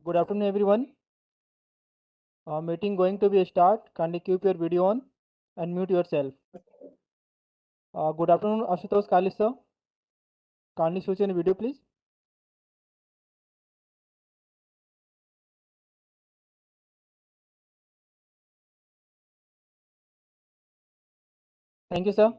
Good afternoon, everyone. Meeting going to be a start. Kindly keep your video on and mute yourself. Good afternoon, Ashutosh Kali sir. Kindly switch on video, please. Thank you, sir.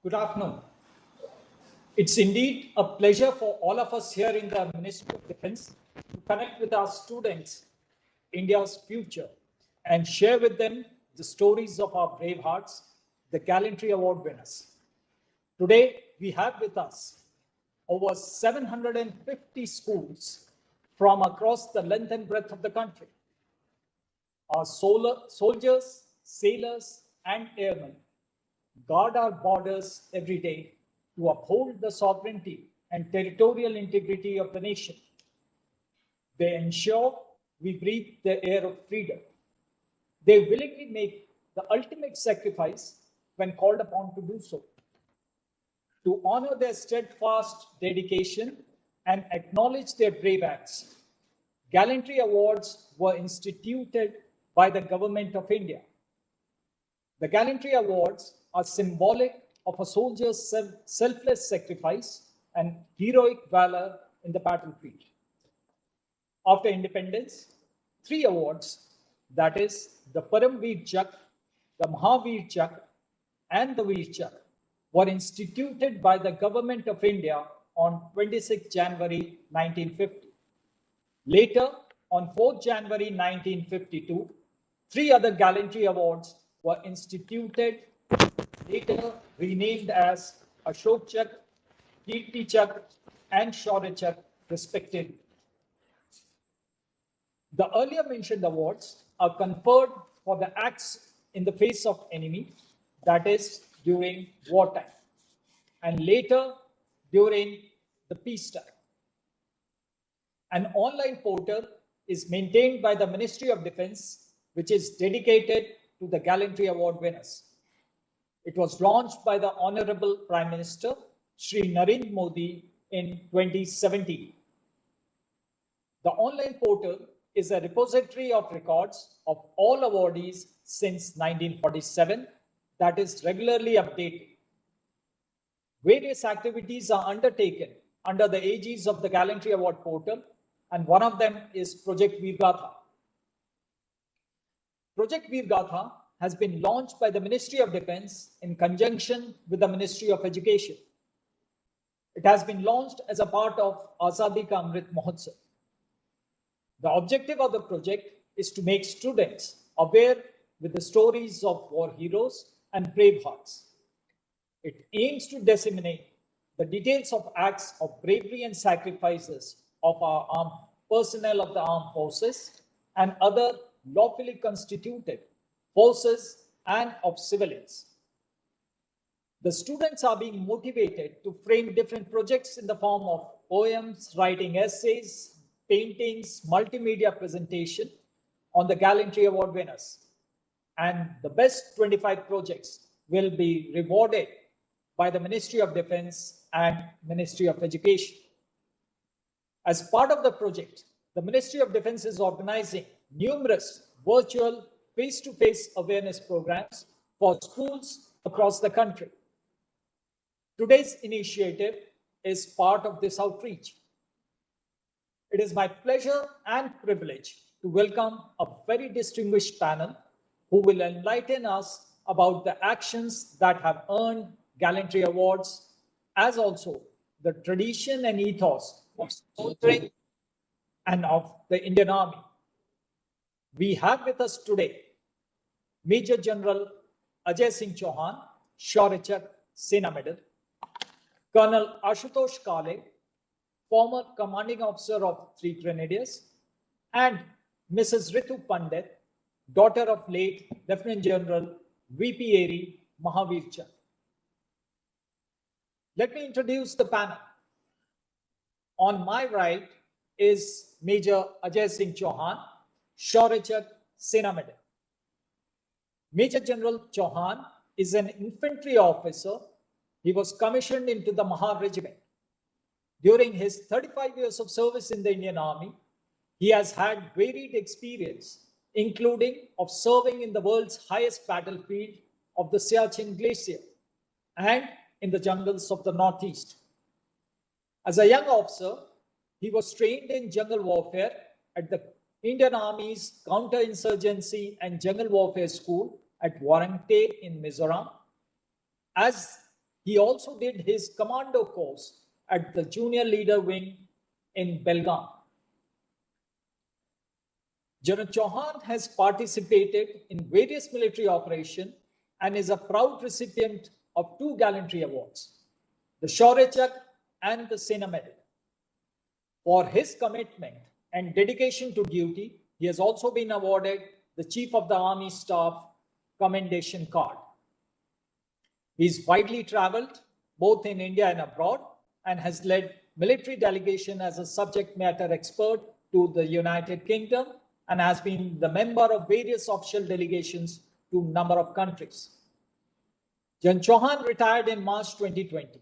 Good afternoon. It's indeed a pleasure for all of us here in the Ministry of Defense to connect with our students, India's future, and share with them the stories of our brave hearts, the Gallantry Award winners. Today, we have with us over 750 schools from across the length and breadth of the country. Our soldiers, sailors, and airmen guard our borders every day to uphold the sovereignty and territorial integrity of the nation. They ensure we breathe the air of freedom. They willingly make the ultimate sacrifice when called upon to do so. To honor their steadfast dedication and acknowledge their brave acts, Gallantry Awards were instituted by the Government of India. The Gallantry Awards are symbolic of a soldier's selfless sacrifice and heroic valor in the battlefield. After independence, 3 awards, that is, the Paramveer Chakra, the Mahavir Chakra, and the Veer Chakra, were instituted by the Government of India on 26 January 1950. Later, on 4 January 1952, 3 other Gallantry Awards were instituted, later renamed as Ashok Chakra, Kirti Chakra, and Shaurya Chakra, respectively. The earlier mentioned awards are conferred for the acts in the face of enemy, that is, during wartime, and later during the peacetime. An online portal is maintained by the Ministry of Defense, which is dedicated to the Gallantry Award winners. It was launched by the Honorable Prime Minister, Shri Narendra Modi, in 2017. The online portal is a repository of records of all awardees since 1947 that is regularly updated. Various activities are undertaken under the aegis of the Gallantry Award portal, and one of them is Project VeerGatha. Project VeerGatha has been launched by the Ministry of Defense in conjunction with the Ministry of Education. It has been launched as a part of Azadi Ka Amrit Mahotsav. The objective of the project is to make students aware with the stories of war heroes and brave hearts. It aims to disseminate the details of acts of bravery and sacrifices of our armed personnel of the armed forces and other lawfully constituted forces and of civilians. The students are being motivated to frame different projects in the form of poems, writing essays, paintings, multimedia presentation on the Gallantry Award winners. And the best 25 projects will be rewarded by the Ministry of Defense and Ministry of Education. As part of the project, the Ministry of Defense is organizing numerous virtual face-to-face awareness programs for schools across the country. Today's initiative is part of this outreach. It is my pleasure and privilege to welcome a very distinguished panel who will enlighten us about the actions that have earned Gallantry Awards, as also the tradition and ethos of soldiering and of the Indian Army. We have with us today Major General Ajay Singh Chauhan, Shaurya Sena Medal, Colonel Ashutosh Kale, former commanding officer of 3 Grenadiers, and Mrs. Ritu Pandit, daughter of late Lieutenant General VP Eri Mahavir Chand. Let me introduce the panel. On my right is Major Ajay Singh Chauhan, Shaurya Sena Medal. Major General Chauhan is an infantry officer. He was commissioned into the Mahar Regiment. During his 35 years of service in the Indian Army, he has had varied experience, including of serving in the world's highest battlefield of the Siachen Glacier and in the jungles of the Northeast. As a young officer, he was trained in jungle warfare at the Indian Army's Counterinsurgency and Jungle Warfare School at Warrangte in Mizoram, as he also did his commando course at the Junior Leader Wing in Belgaum. General Chauhan has participated in various military operations and is a proud recipient of 2 Gallantry Awards, the Shaurya Chakra and the Sena Medal. For his commitment and dedication to duty, he has also been awarded the Chief of the Army Staff Commendation Card. He's widely traveled, both in India and abroad, and has led military delegation as a subject matter expert to the United Kingdom and has been the member of various official delegations to a number of countries. General Chauhan retired in March 2020.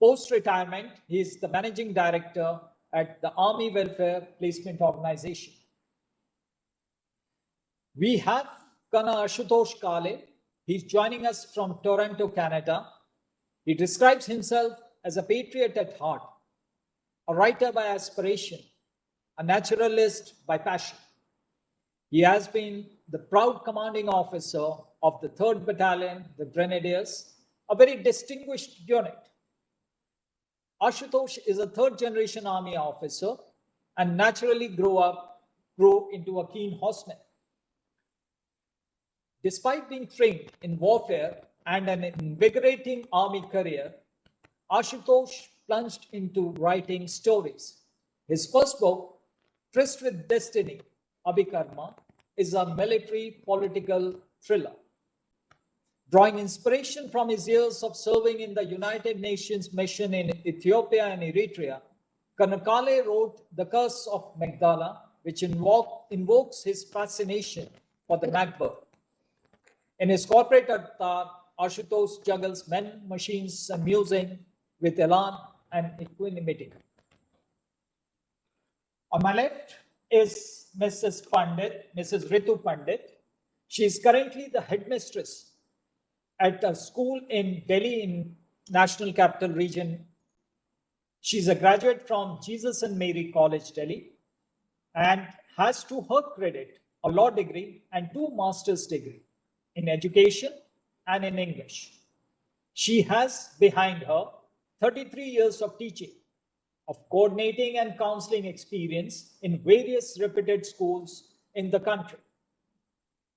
Post-retirement, he is the Managing Director at the Army Welfare Placement Organization. We have Colonel Ashutosh Kale. He's joining us from Toronto, Canada. He describes himself as a patriot at heart, a writer by aspiration, a naturalist by passion. He has been the proud commanding officer of the 3rd Battalion, the Grenadiers, a very distinguished unit. Ashutosh is a 3rd-generation Army officer and naturally grew into a keen horseman. Despite being trained in warfare and an invigorating Army career, Ashutosh plunged into writing stories. His first book, Tryst with Destiny, Abhikarma, is a military political thriller. Drawing inspiration from his years of serving in the United Nations mission in Ethiopia and Eritrea, Colonel Kale wrote The Curse of Magdala, which invokes his fascination for the Macbeth. In his corporate avatar, Ashutosh juggles men, machines, and musing with elan and equanimity. On my left is Mrs. Ritu Pandit. She is currently the headmistress at a school in Delhi in National Capital Region. She's a graduate from Jesus and Mary College, Delhi, and has to her credit a law degree and 2 master's degree in education and in English. She has behind her 33 years of teaching, of coordinating and counseling experience in various reputed schools in the country.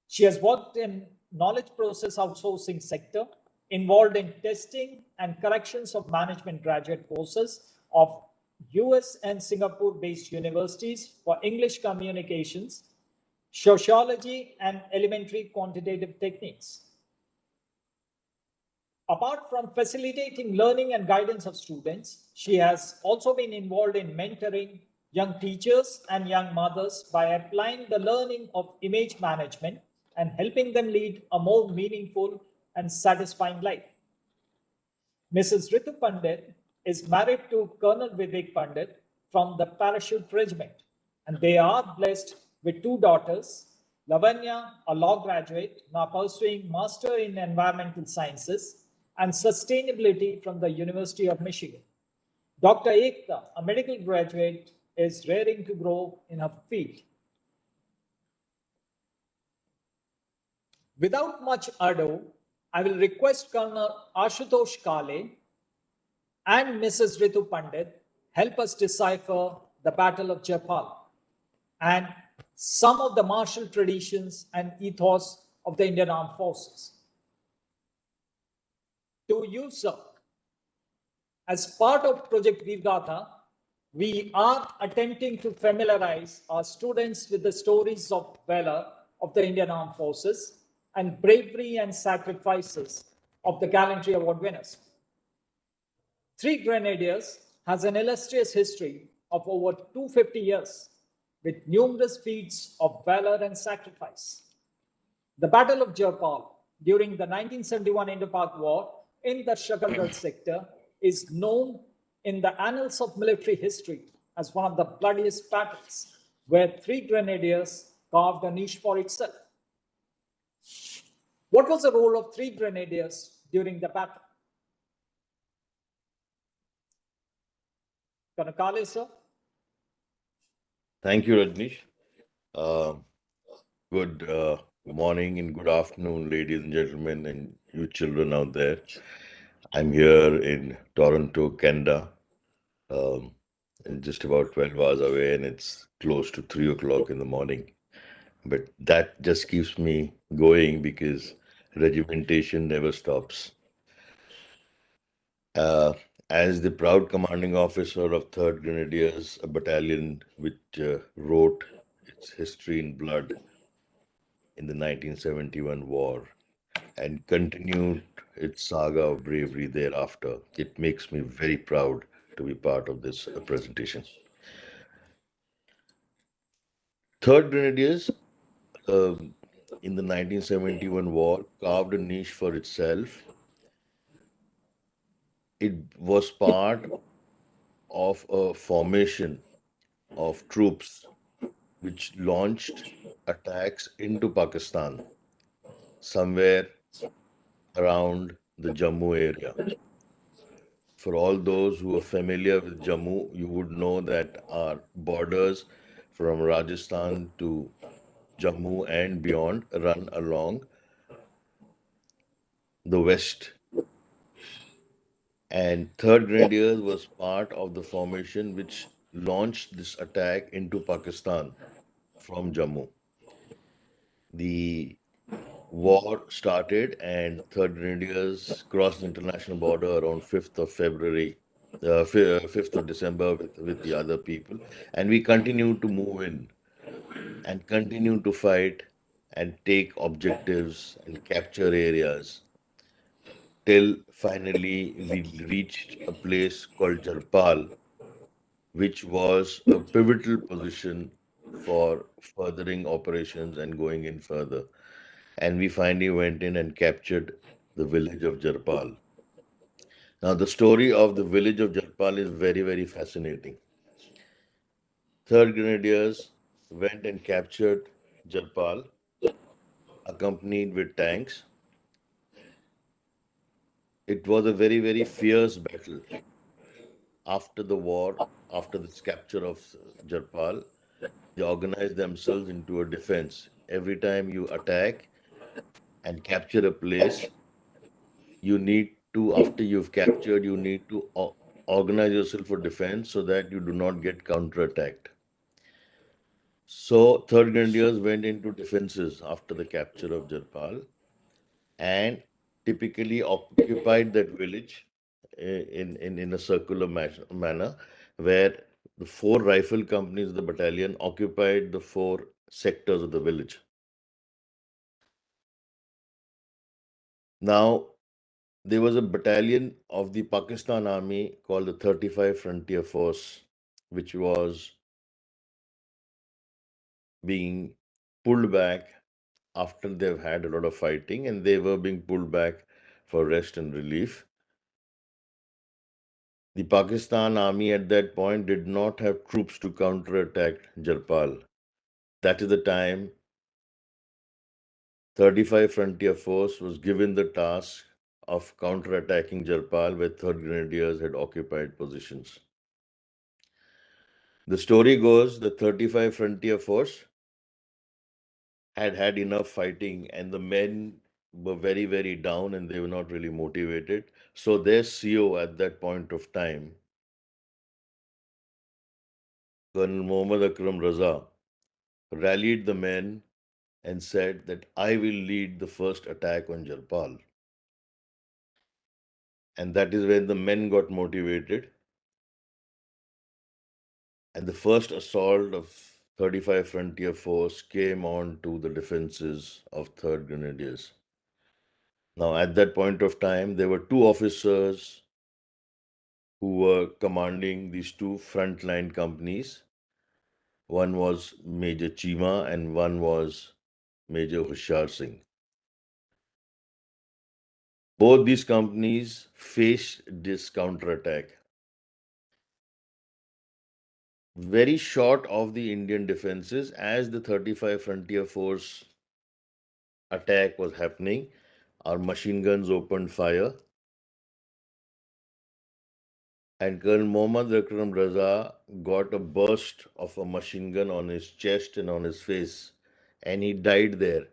She has worked in knowledge process outsourcing sector, involved in testing and corrections of management graduate courses of US and Singapore-based universities for English communications, sociology, and elementary quantitative techniques. Apart from facilitating learning and guidance of students, she has also been involved in mentoring young teachers and young mothers by applying the learning of image management and helping them lead a more meaningful and satisfying life. Mrs. Ritu Pandit is married to Colonel Vivek Pandit from the Parachute Regiment, and they are blessed with 2 daughters, Lavanya, a law graduate, now pursuing Master in Environmental Sciences and Sustainability from the University of Michigan. Dr. Ekta, a medical graduate, is raring to grow in her field. Without much ado, I will request Colonel Ashutosh Kale and Mrs. Ritu Pandit help us decipher the Battle of Jaipal and some of the martial traditions and ethos of the Indian Armed Forces. to you, sir. As part of Project VeerGatha, we are attempting to familiarize our students with the stories of valor of the Indian Armed Forces and bravery and sacrifices of the Gallantry Award winners. Three Grenadiers has an illustrious history of over 250 years with numerous feats of valor and sacrifice. The Battle of Jaipal during the 1971 Indo-Pak War in the Shakargarh sector is known in the annals of military history as one of the bloodiest battles, where three grenadiers carved a niche for itself. What was the role of three grenadiers during the battle? Kanakale, sir? Thank you, Rajnish. Uh, good morning and good afternoon, ladies and gentlemen, and you children out there. I'm here in Toronto, Canada, um, and just about 12 hours away, and it's close to 3 o'clock in the morning. But that just keeps me going because regimentation never stops. Uh, as the proud commanding officer of 3rd Grenadiers, a battalion which wrote its history in blood in the 1971 war and continued its saga of bravery thereafter. It makes me very proud to be part of this presentation. 3rd Grenadiers in the 1971 war carved a niche for itself. It was part of a formation of troops which launched attacks into Pakistan somewhere around the Jammu area. For all those who are familiar with Jammu, you would know that our borders from Rajasthan to Jammu and beyond run along the west. And 3rd Grenadiers was part of the formation which launched this attack into Pakistan from Jammu. The war started and 3rd Grenadiers crossed the international border around 5th of February, 5th of December with the other people. And we continued to move in and continue to fight and take objectives and capture areas till finally we reached a place called Jarpal, which was a pivotal position for furthering operations and going in further. And we finally went in and captured the village of Jarpal. Now, the story of the village of Jarpal is very, very fascinating. 3rd Grenadiers went and captured Jarpal, accompanied with tanks. It was a very, very fierce battle. After the war, after this capture of Jarpal, they organized themselves into a defense. Every time you attack and capture a place, you need to, after you've captured, you need to organize yourself for defense so that you do not get counterattacked. So, 3rd Grenadiers went into defenses after the capture of Jarpal and typically occupied that village in a circular manner where the four rifle companies of the battalion occupied the four sectors of the village. Now, there was a battalion of the Pakistan Army called the 35 Frontier Force, which was being pulled back after they've had a lot of fighting and they were being pulled back for rest and relief. The Pakistan Army at that point did not have troops to counterattack Jarpal. That is the time 35 Frontier Force was given the task of counterattacking Jarpal, where 3rd Grenadiers had occupied positions. The story goes the 35 Frontier Force had had enough fighting, and the men were very, very down and they were not really motivated. So, their CO at that point of time, Colonel Mohammad Akram Raza, rallied the men and said that I will lead the first attack on Jarpal. And that is when the men got motivated. And the first assault of 35 Frontier Force came on to the defenses of 3rd Grenadiers. Now, at that point of time, there were two officers who were commanding these two frontline companies. One was Major Chima and one was Major Hushar Singh. Both these companies faced this counterattack. Very short of the Indian defenses, as the 35 Frontier Force attack was happening, our machine guns opened fire. And Colonel Mohammad Akram Raza got a burst of a machine gun on his chest and on his face, and he died there,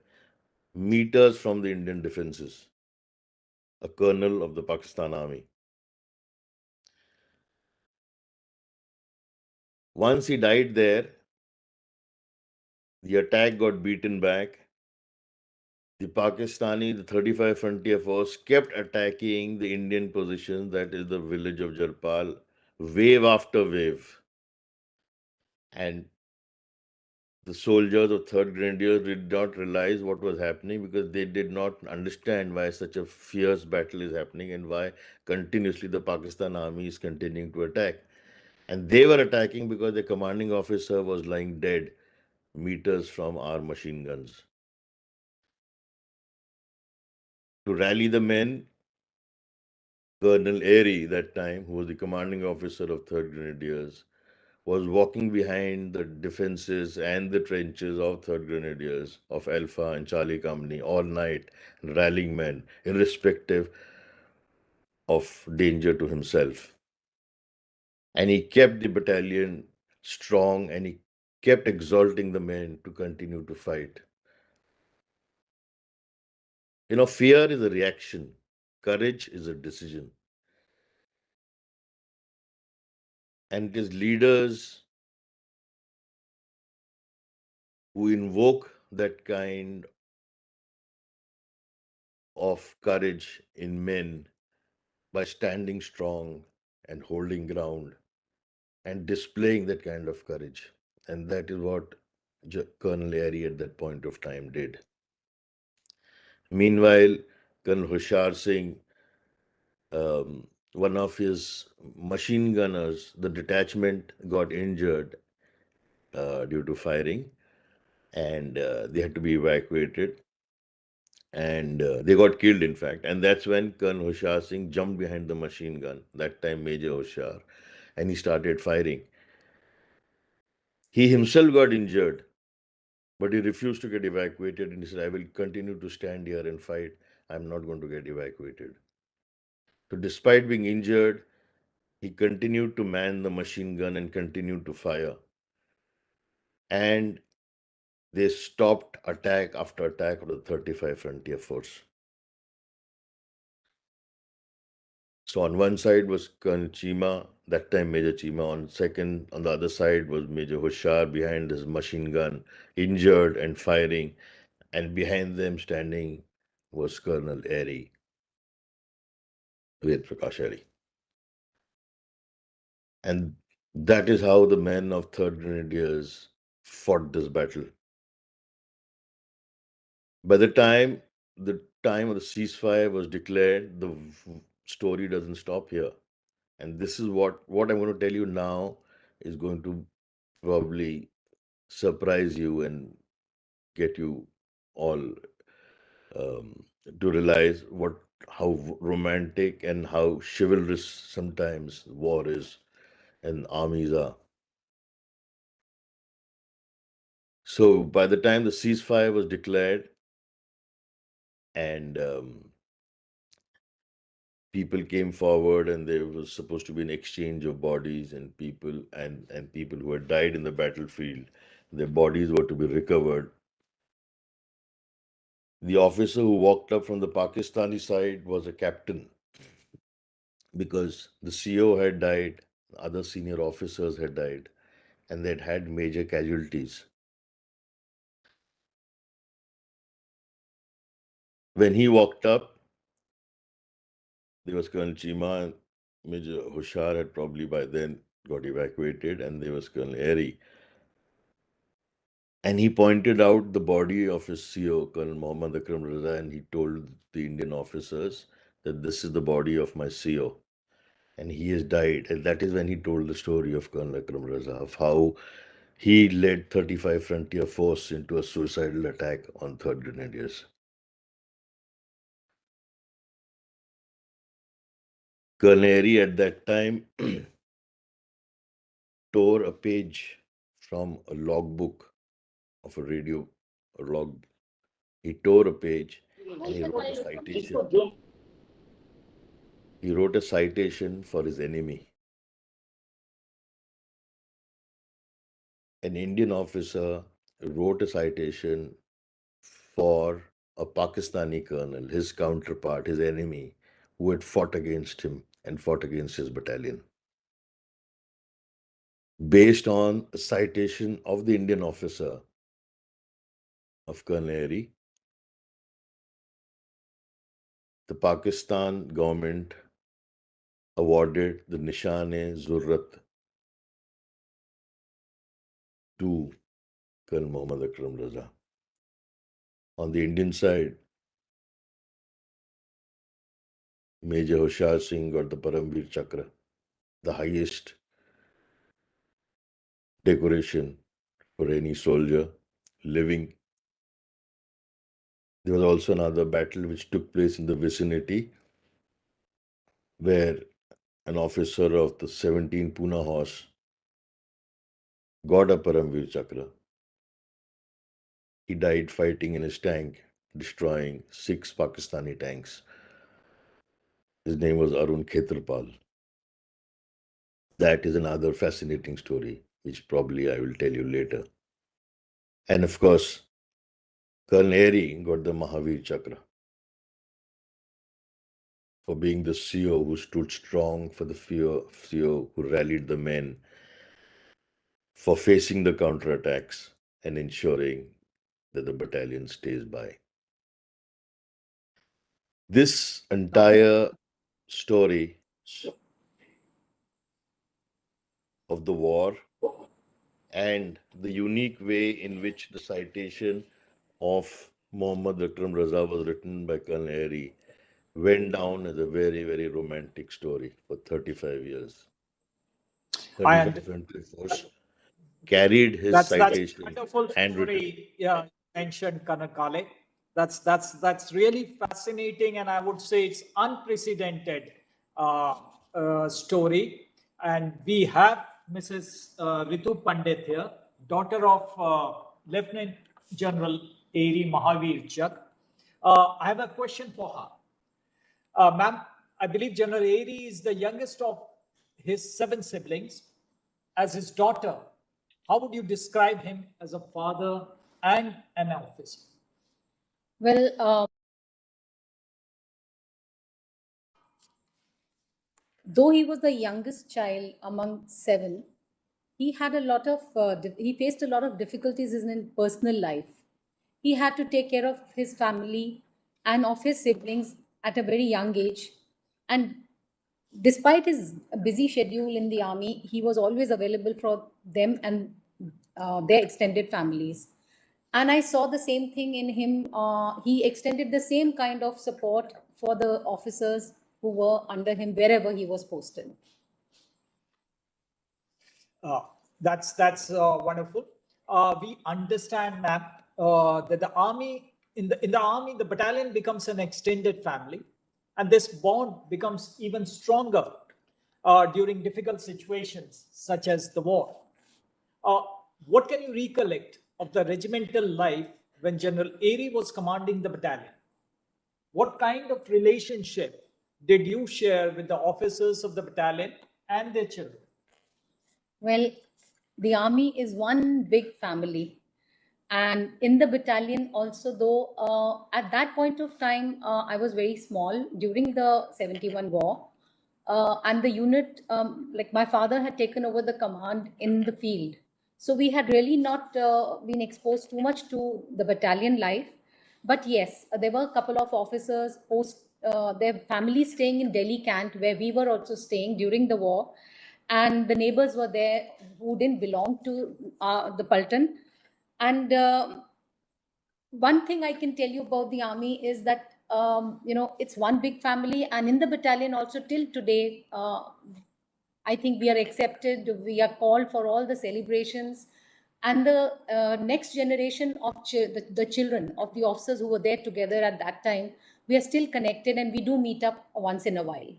meters from the Indian defenses, a colonel of the Pakistan Army. Once he died there, the attack got beaten back. The Pakistani, the 35 Frontier Force, kept attacking the Indian position, that is the village of Jarpal, wave after wave. And the soldiers of 3rd Grenadiers did not realize what was happening because they did not understand why such a fierce battle is happening and why continuously the Pakistan army is continuing to attack. And they were attacking because the commanding officer was lying dead meters from our machine guns. To rally the men, Colonel Airy, that time, who was the commanding officer of 3rd Grenadiers, was walking behind the defenses and the trenches of 3rd Grenadiers of Alpha and Charlie Company all night, rallying men, irrespective of danger to himself. And he kept the battalion strong and he kept exalting the men to continue to fight. You know, fear is a reaction, courage is a decision. And it is leaders who invoke that kind of courage in men by standing strong and holding ground and displaying that kind of courage. And that is what Colonel Airy at that point of time did. Meanwhile, Colonel Hushar Singh, one of his machine gunners, the detachment got injured due to firing, and they had to be evacuated. And they got killed, in fact. And that's when Colonel Hushar Singh jumped behind the machine gun, that time Major Hushar, and he started firing. He himself got injured, but he refused to get evacuated and he said, I will continue to stand here and fight. I'm not going to get evacuated. So, despite being injured, he continued to man the machine gun and continued to fire. And they stopped attack after attack of the 35 Frontier Force. So on one side was Colonel Chima, that time Major Chima. On the other side was Major Hushar behind his machine gun, injured and firing. And behind them standing was Colonel Airy, Ved Prakash Airy. And that is how the men of 3rd Grenadiers fought this battle. By the time of the ceasefire was declared, the story doesn't stop here. And this is what I'm going to tell you now is going to probably surprise you and get you all to realize how romantic and how chivalrous sometimes war is and armies are. So by the time the ceasefire was declared and people came forward and there was supposed to be an exchange of bodies and people who had died in the battlefield, their bodies were to be recovered. The officer who walked up from the Pakistani side was a captain because the CO had died, other senior officers had died, and they'd had major casualties. When he walked up, There was Colonel Chima, and Major Hushar had probably by then got evacuated, and there was Colonel Airy. And he pointed out the body of his CO, Colonel Muhammad Akram Raza, and he told the Indian officers that this is the body of my CO. And he has died. And that is when he told the story of Colonel Akram Raza, of how he led 35 Frontier Force into a suicidal attack on 3rd Grenadiers. Colonel Airy at that time tore a page from a logbook of a radio, a log. He tore a page and he wrote a citation. He wrote a citation for his enemy. An Indian officer wrote a citation for a Pakistani colonel, his counterpart, his enemy, who had fought against him and fought against his battalion. Based on a citation of the Indian officer of Colonel Airy, the Pakistan government awarded the Nishan-e-Zurrat to Colonel Muhammad Akram Raza. On the Indian side, Major Hushar Singh got the Paramveer Chakra, the highest decoration for any soldier living. There was also another battle which took place in the vicinity where an officer of the 17 Pune Horse got a Paramveer Chakra. He died fighting in his tank, destroying 6 Pakistani tanks. His name was Arun Khetrapal. That is another fascinating story, which probably I will tell you later. And of course, Colonel Airy got the Mahavir Chakra for being the CO who stood strong for the CO who rallied the men for facing the counterattacks and ensuring that the battalion stays by. This entire story of the war and the unique way in which the citation of Muhammad Akram Raza was written by Colonel Airy went down as a very, very romantic story for 35 years. 35 Frontier Force carried his That's citation wonderful handwritten. story. Yeah, you mentioned Kanakale. That's really fascinating, and I would say it's unprecedented story. And we have Mrs. Ritu Pandit here, daughter of Lieutenant General Airy Mahavir Chak. I have a question for her. Ma'am, I believe General Airy is the youngest of his 7 siblings. As his daughter, how would you describe him as a father and an officer? Well, though he was the youngest child among 7, he had a lot of he faced a lot of difficulties in his personal life. He had to take care of his family and of his siblings at a very young age, and despite his busy schedule in the army, he was always available for them and their extended families. And I saw the same thing in him. He extended the same kind of support for the officers who were under him wherever he was posted. That's wonderful. We understand, ma'am, that the army in the army, the battalion becomes an extended family, and this bond becomes even stronger during difficult situations such as the war. What can you recollect of the regimental life when General Airy was commanding the battalion? What kind of relationship did you share with the officers of the battalion and their children? Well, the army is one big family. And in the battalion also, though, at that point of time, I was very small during the 71 war. And the unit, like my father had taken over the command in the field. So we had really not been exposed too much to the battalion life. But yes, there were a couple of officers their family staying in Delhi Cant, where we were also staying during the war, and the neighbors were there who didn't belong to the Paltan. And one thing I can tell you about the army is that it's one big family, and in the battalion also till today, I think we are accepted. We are called for all the celebrations, and the next generation of the children of the officers who were there together at that time, we are still connected, and we do meet up once in a while.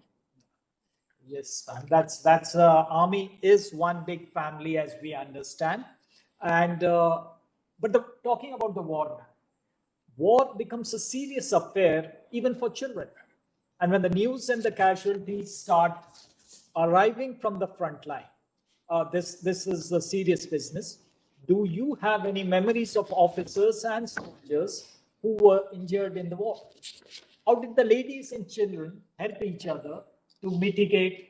Yes, and that's army is one big family as we understand, and talking about the war becomes a serious affair even for children, and when the news and the casualties start arriving from the front line, this is a serious business. Do you have any memories of officers and soldiers who were injured in the war? How did the ladies and children help each other to mitigate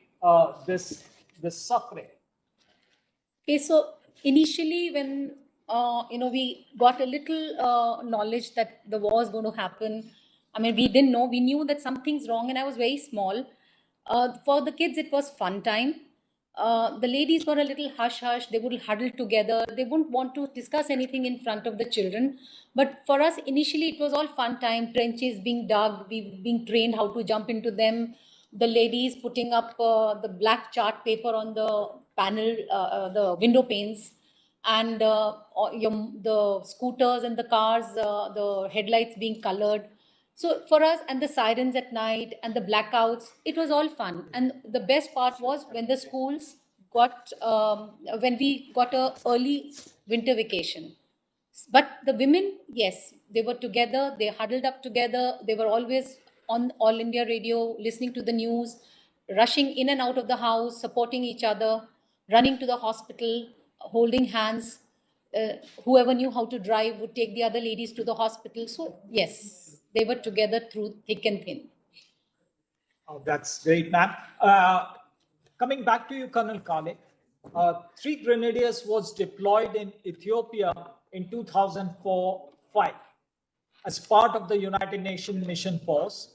this suffering? Okay, so initially when we got a little knowledge that the war is going to happen, I mean, we didn't know. We knew that something's wrong, and I was very small. For the kids, it was fun time. The ladies were a little hush hush. They would huddle together. They wouldn't want to discuss anything in front of the children. But for us, initially, it was all fun time. Trenches being dug, we being trained how to jump into them. The ladies putting up the black chart paper on the panel, the window panes, and the scooters and the cars, the headlights being colored. So for us, and the sirens at night and the blackouts, it was all fun. And the best part was when the schools when we got a early winter vacation. But the women, yes, they were together, they huddled up together, they were always on All India Radio, listening to the news, rushing in and out of the house, supporting each other, running to the hospital, holding hands. Whoever knew how to drive would take the other ladies to the hospital. So, yes, they were together through thick and thin. Oh, that's great, ma'am. Coming back to you, Colonel Kale, 3 Grenadiers was deployed in Ethiopia in 2004-5 as part of the United Nations Mission Force.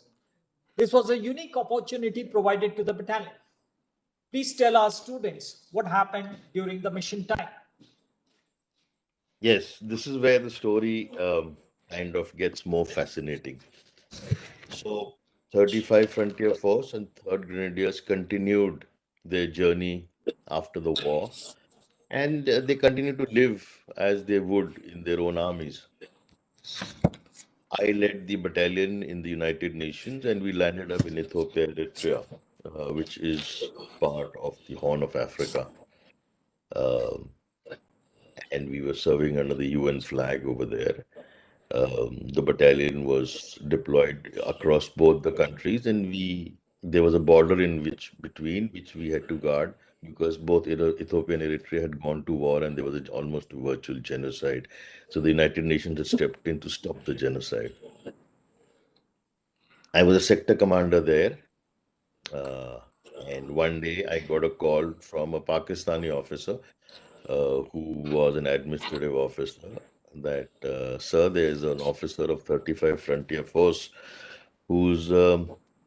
This was a unique opportunity provided to the battalion. Please tell our students what happened during the mission time. Yes, this is where the story kind of gets more fascinating. So, 35 Frontier Force and 3rd Grenadiers continued their journey after the war, and they continue to live as they would in their own armies. I led the battalion in the United Nations, and we landed up in Ethiopia, Eritrea, which is part of the Horn of Africa. Um, and we were serving under the UN flag over there. The battalion was deployed across both the countries, and there was a border in between which we had to guard because both Ethiopia and Eritrea had gone to war, and there was almost a virtual genocide. So the United Nations had stepped in to stop the genocide. I was a sector commander there, and one day I got a call from a Pakistani officer who was an administrative officer that, sir, there's an officer of 35 Frontier Force who's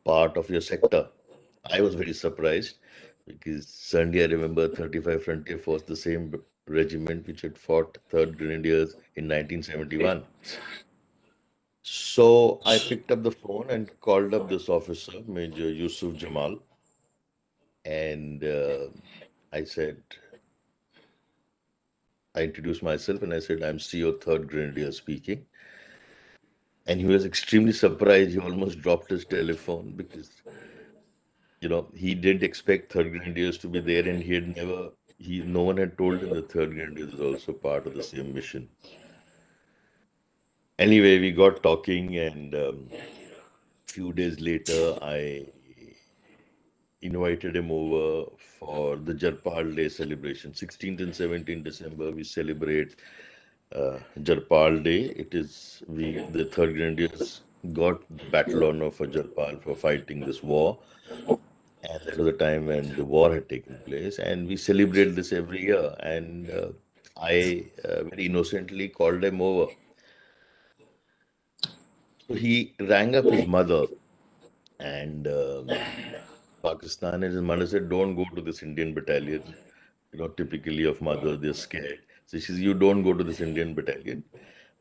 part of your sector. I was very surprised because suddenly I remember 35 Frontier Force, the same regiment which had fought 3rd Grenadiers in 1971. So I picked up the phone and called up this officer, Major Yusuf Jamal, and I said, I introduced myself and I said, I'm CO 3rd Grenadier speaking. And he was extremely surprised. He almost dropped his telephone because, he didn't expect 3rd Grenadiers to be there, and no one had told him that 3rd Grenadiers is also part of the same mission. Anyway, we got talking, and few days later, I invited him over for the Jarpal Day celebration. 16th and 17th December, we celebrate Jarpal Day. It is the 3rd Grenadiers got the battle honor for Jarpal for fighting this war, and that was the time when the war had taken place, and we celebrate this every year. And I very innocently called him over. So he rang up his mother, And Pakistan and his mother said, "Don't go to this Indian battalion." Typically of mothers, they're scared. So she says, "You don't go to this Indian battalion.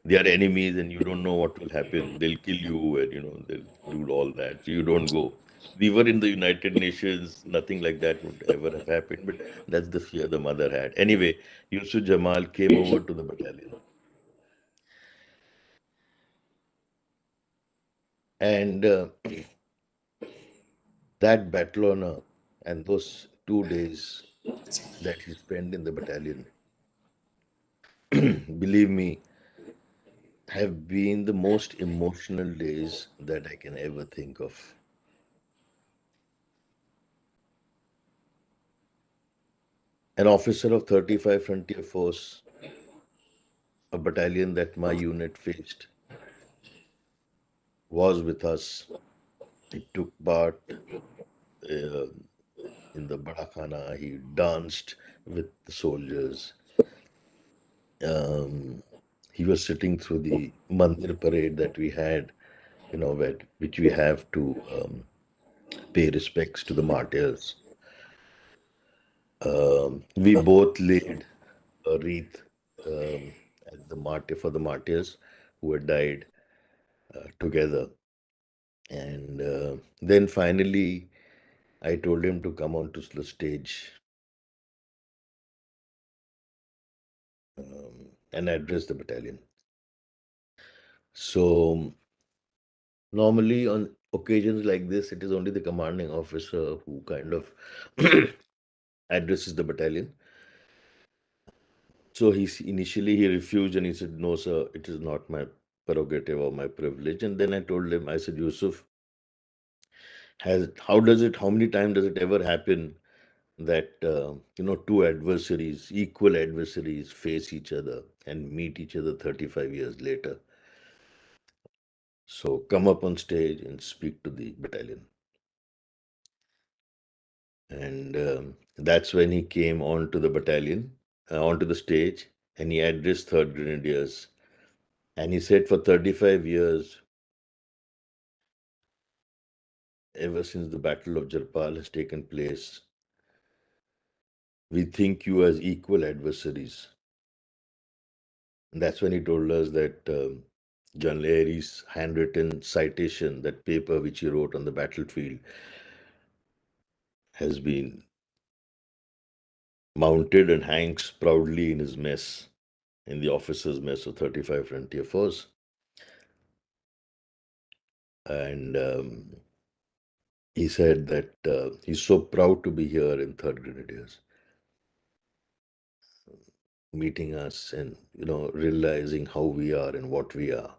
They are enemies, and you don't know what will happen. They'll kill you, and they'll do all that. So you don't go." We were in the United Nations. Nothing like that would ever have happened. But that's the fear the mother had. Anyway, Yusuf Jamal came over to the battalion, and that battle on and those 2 days that he spent in the battalion, believe me, have been the most emotional days that I can ever think of. An officer of 35 Frontier Force, a battalion that my unit faced, was with us. He took part uh, in the Badakhana. He danced with the soldiers. Um, he was sitting through the Mandir parade that we had, which we have to pay respects to the martyrs. We both laid a wreath at the for the martyrs who had died together. And then finally, I told him to come onto the stage and address the battalion. So normally on occasions like this, it is only the commanding officer who kind of addresses the battalion. So initially he refused and he said, "No, sir, it is not my prerogative or my privilege." And then I told him, I said, "Yusuf, how many times does it ever happen that two adversaries, equal adversaries, face each other and meet each other 35 years later? So come up on stage and speak to the battalion." And that's when he came onto the battalion, onto the stage, and he addressed Third Grenadiers. And he said, "For 35 years, ever since the Battle of Jarpal has taken place, we think you as equal adversaries." And that's when he told us that John Leary's handwritten citation, that paper which he wrote on the battlefield, has been mounted and hangs proudly in his mess, in the officers' mess of 35 Frontier Force. And he said that he's so proud to be here in Third Grenadiers, meeting us and realizing how we are and what we are.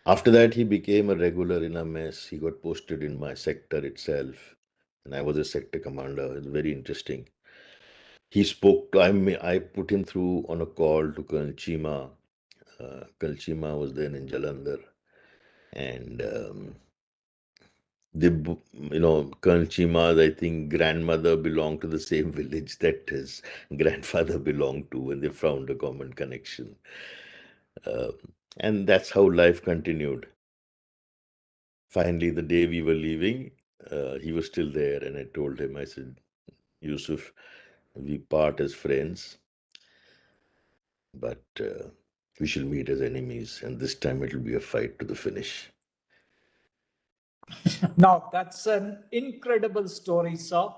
After that, he became a regular in a mess. He got posted in my sector itself, and I was a sector commander. It's very interesting. He spoke. I put him through on a call to Colonel Chima. Colonel Chima was then in Jalandhar, and Colonel Chima's, I think, grandmother belonged to the same village that his grandfather belonged to, and they found a common connection. Uh, and that's how life continued. Finally, the day we were leaving, he was still there, and I told him, I said, "Yusuf, we part as friends, but we shall meet as enemies, and this time it will be a fight to the finish." Now, that's an incredible story, sir.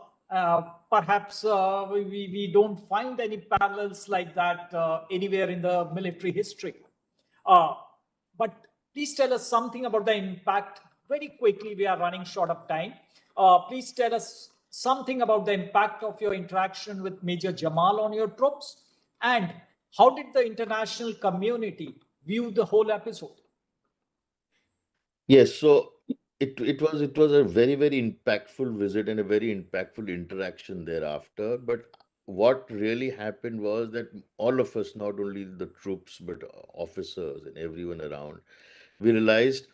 Perhaps we don't find any parallels like that anywhere in the military history. Uh, but please tell us something about the impact. Very quickly, we are running short of time. Please tell us something about the impact of your interaction with Major Jamal on your troops, and how did the international community view the whole episode? Yes, so it was a very impactful visit and a very impactful interaction thereafter. But what really happened was that all of us, not only the troops but officers and everyone around, we realized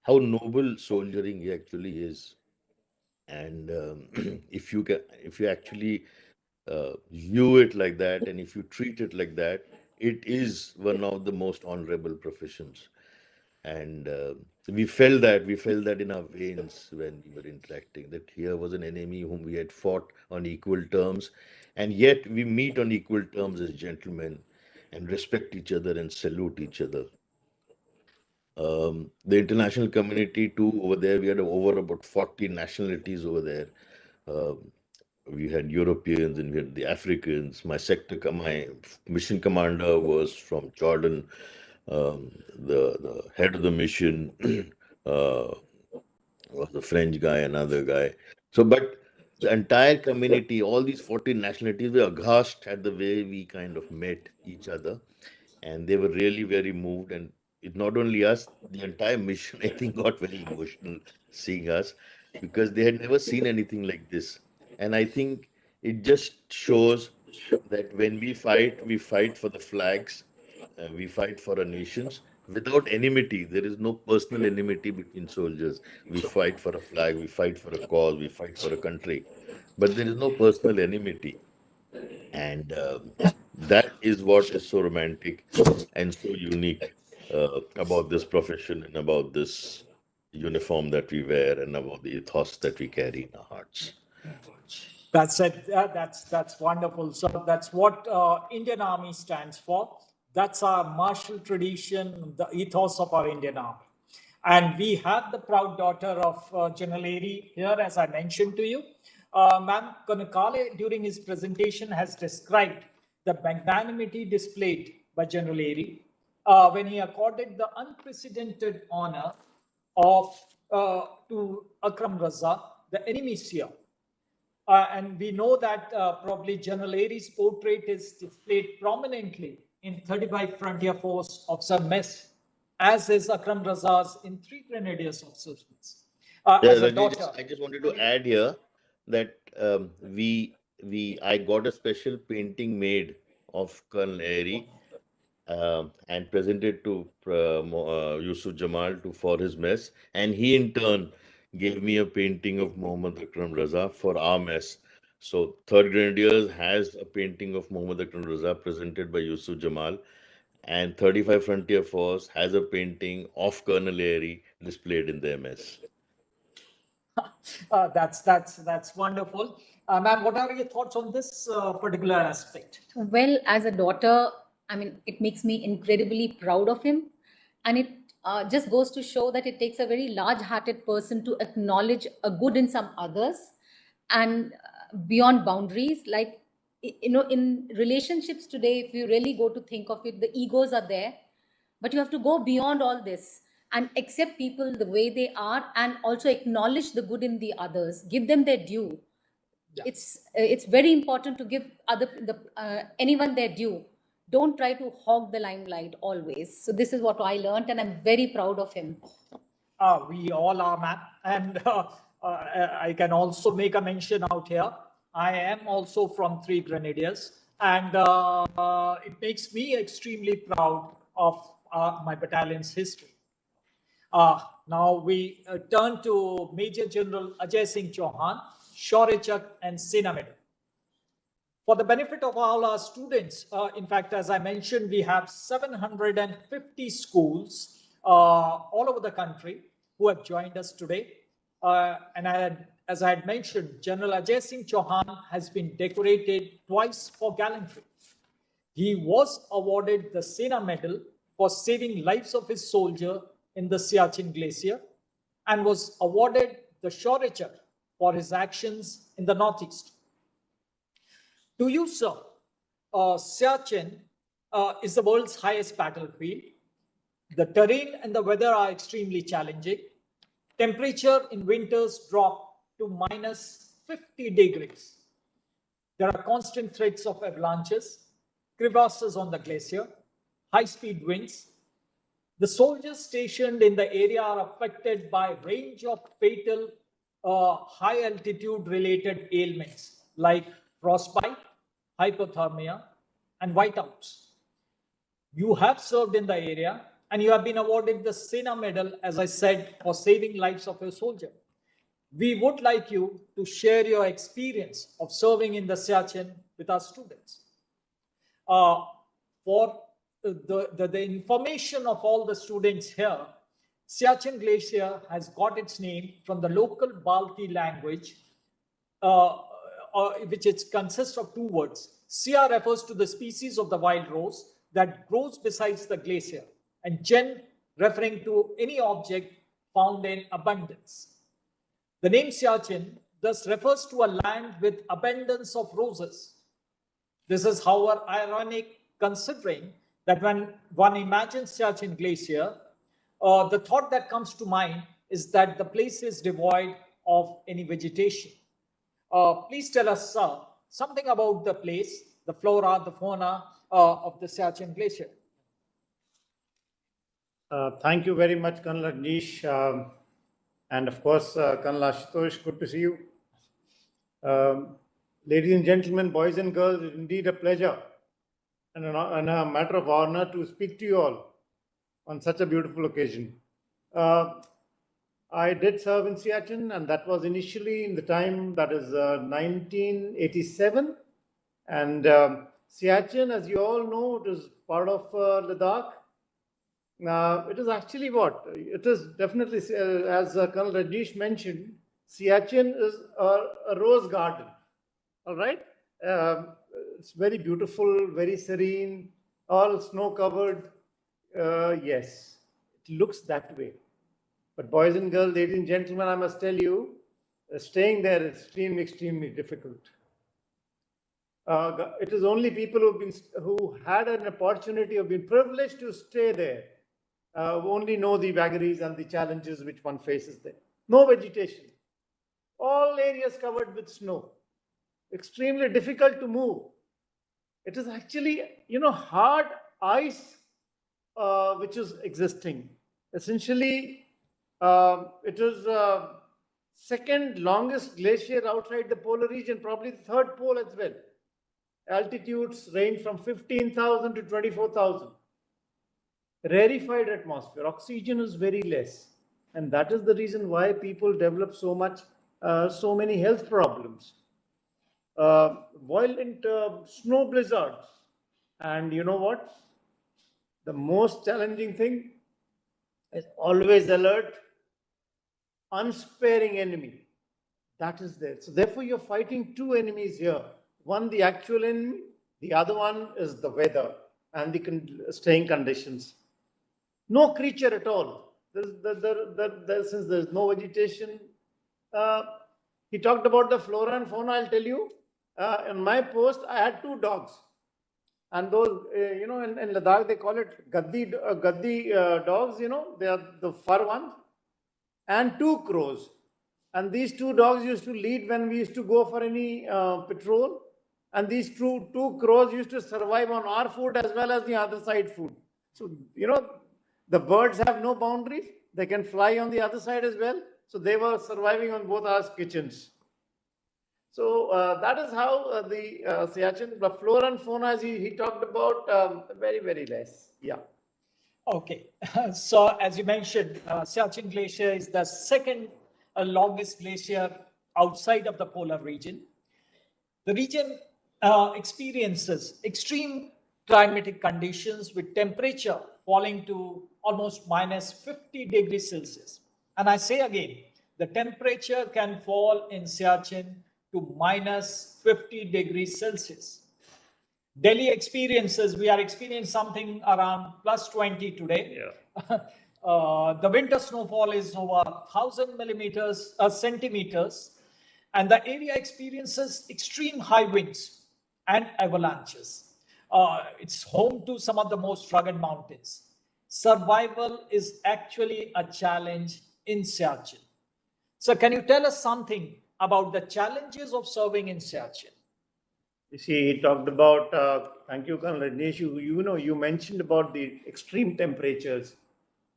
how noble soldiering actually is. And if you actually view it like that, and if you treat it like that, it is one of the most honorable professions. And we felt that in our veins when we were interacting, that here was an enemy whom we had fought on equal terms, and yet we meet on equal terms as gentlemen and respect each other and salute each other. The international community too over there, we had over about 40 nationalities over there. Um, we had Europeans and we had the Africans. My mission commander was from Jordan. The head of the mission uh, was a French guy, another guy. So, but the entire community, all these 14 nationalities, were aghast at the way we kind of met each other, and they were really very moved. And it not only us, the entire mission, I think, got very emotional seeing us because they had never seen anything like this. And I think it just shows that when we fight for the flags, we fight for our nations without enmity. There is no personal enmity between soldiers. We fight for a flag, we fight for a cause, we fight for a country, but there is no personal enmity. And that is what is so romantic and so unique about this profession and about this uniform that we wear and about the ethos that we carry in our hearts. That's it. That's wonderful. So that's what Indian Army stands for. That's our martial tradition, the ethos of our Indian Army. And we have the proud daughter of General Airy here, as I mentioned to you. Ma'am Konakale, during his presentation, has described the magnanimity displayed by General Airy when he accorded the unprecedented honor of to Akram Raza, the enemy seer. And we know that probably General Airy's portrait is displayed prominently in 35 Frontier Force Officer Mess, as is Akram Raza's in 3 Grenadiers Officers Mess. As a daughter. I just wanted to add here that I got a special painting made of Colonel Airy and presented to Yusuf Jamal for his mess, and he in turn gave me a painting of Muhammad Akram Raza for our mess. So Third Grenadiers has a painting of Muhammad Akram Raza presented by Yusuf Jamal, and 35 Frontier Force has a painting of Colonel Airy displayed in their mess. That's wonderful. Ma'am, what are your thoughts on this particular aspect? Well, as a daughter, I mean, it makes me incredibly proud of him. And it just goes to show that it takes a very large hearted person to acknowledge a good in some others and beyond boundaries. Like, you know, in relationships today, if you really go to think of it, the egos are there, but you have to go beyond all this and accept people the way they are and also acknowledge the good in the others, give them their due. Yeah. It's very important to give anyone their due. Don't try to hog the limelight always. So this is what I learned, and I'm very proud of him. We all are, ma'am. And I can also make a mention out here. I am also from 3 Grenadiers, and it makes me extremely proud of my battalion's history. Now we turn to Major General Ajay Singh Chauhan, Shaurya and Sena Medal. For the benefit of all our students, in fact, as I mentioned, we have 750 schools all over the country who have joined us today. As I had mentioned, General Ajay Singh Chauhan has been decorated twice for gallantry. He was awarded the Sena Medal for saving lives of his soldier in the Siachen Glacier and was awarded the Shaurya for his actions in the Northeast. To you, sir, Siachen is the world's highest battlefield. The terrain and the weather are extremely challenging. Temperature in winters drop to minus 50 degrees. There are constant threats of avalanches, crevasses on the glacier, high-speed winds. The soldiers stationed in the area are affected by a range of fatal high-altitude related ailments like frostbite, hypothermia, and whiteouts. You have served in the area and you have been awarded the Sena Medal, as I said, for saving lives of your soldier. We would like you to share your experience of serving in the Siachen with our students. For the information of all the students here, Siachen Glacier has got its name from the local Balti language, which consists of two words. Sia refers to the species of the wild rose that grows besides the glacier, and Chen referring to any object found in abundance. The name Siachen thus refers to a land with abundance of roses. This is however ironic, considering that when one imagines Siachen Glacier, the thought that comes to mind is that the place is devoid of any vegetation. Please tell us, sir, something about the place, the flora, the fauna of the Siachen Glacier. Thank you very much, Colonel Rajneesh. And of course, Colonel Ashutosh, good to see you. Ladies and gentlemen, boys and girls, it's indeed a pleasure and a matter of honor to speak to you all on such a beautiful occasion. I did serve in Siachen, and that was initially in the time that is 1987. And Siachen, as you all know, it is part of Ladakh. It is actually what? It is definitely, as Colonel Rajneesh mentioned, Siachen is a rose garden. All right? It's very beautiful, very serene, all snow covered. Yes, it looks that way. But boys and girls, ladies and gentlemen, I must tell you, staying there is extremely difficult. It is only people who had an opportunity, have been privileged to stay there, only know the vagaries and the challenges which one faces there. No vegetation. All areas covered with snow. Extremely difficult to move. It is actually, hard ice which is existing. Essentially, it is second longest glacier outside the polar region, probably the third pole as well. Altitudes range from 15,000 to 24,000. Rarefied atmosphere, oxygen is very less, and that is the reason why people develop so many health problems. Violent snow blizzards, and you know what? The most challenging thing is always alert, unsparing enemy. That is there. So therefore, you're fighting two enemies here. One, the actual enemy. The other one is the weather and the staying conditions. No creature at all. Since there's no vegetation, he talked about the flora and fauna. I'll tell you. In my post, I had two dogs, and those, in Ladakh they call it gaddi dogs. They are the fur ones, and two crows. And these two dogs used to lead when we used to go for any patrol. And these two crows used to survive on our food as well as the other side food. So, the birds have no boundaries. They can fly on the other side as well. So they were surviving on both our kitchens. So that is how the Siachen, the flora and fauna, as he talked about, very less. Yeah. Okay. So as you mentioned, Siachen Glacier is the second longest glacier outside of the polar region. The region experiences extreme climatic conditions with temperature falling to almost minus 50 degrees Celsius. And I say again, the temperature can fall in Siachen to minus 50 degrees Celsius. Delhi we are experiencing something around plus 20 today. Yeah. The winter snowfall is over 1,000 centimeters, and the area experiences extreme high winds and avalanches. It's home to some of the most rugged mountains. Survival is actually a challenge in Siachen. So can you tell us something about the challenges of serving in Siachen? You see, he talked about, thank you, Colonel Rajneesh, you mentioned about the extreme temperatures.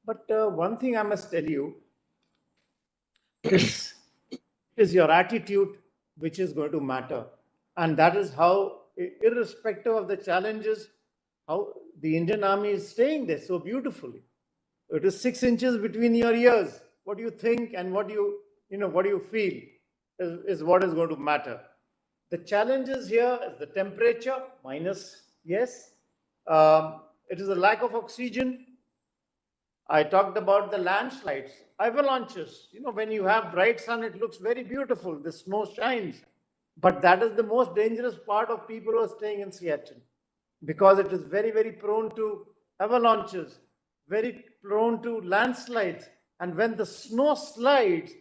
But one thing I must tell you is your attitude which is going to matter. And that is how, irrespective of the challenges, how the Indian Army is staying there so beautifully. It is 6 inches between your ears. What you think and what you feel is what is going to matter. The challenges here is the temperature, minus, yes. It is a lack of oxygen. I talked about the landslides, avalanches. You know, when you have bright sun, it looks very beautiful. The snow shines. But that is the most dangerous part of people who are staying in Seattle, because it is very, very prone to avalanches, very prone to landslides. And when the snow slides,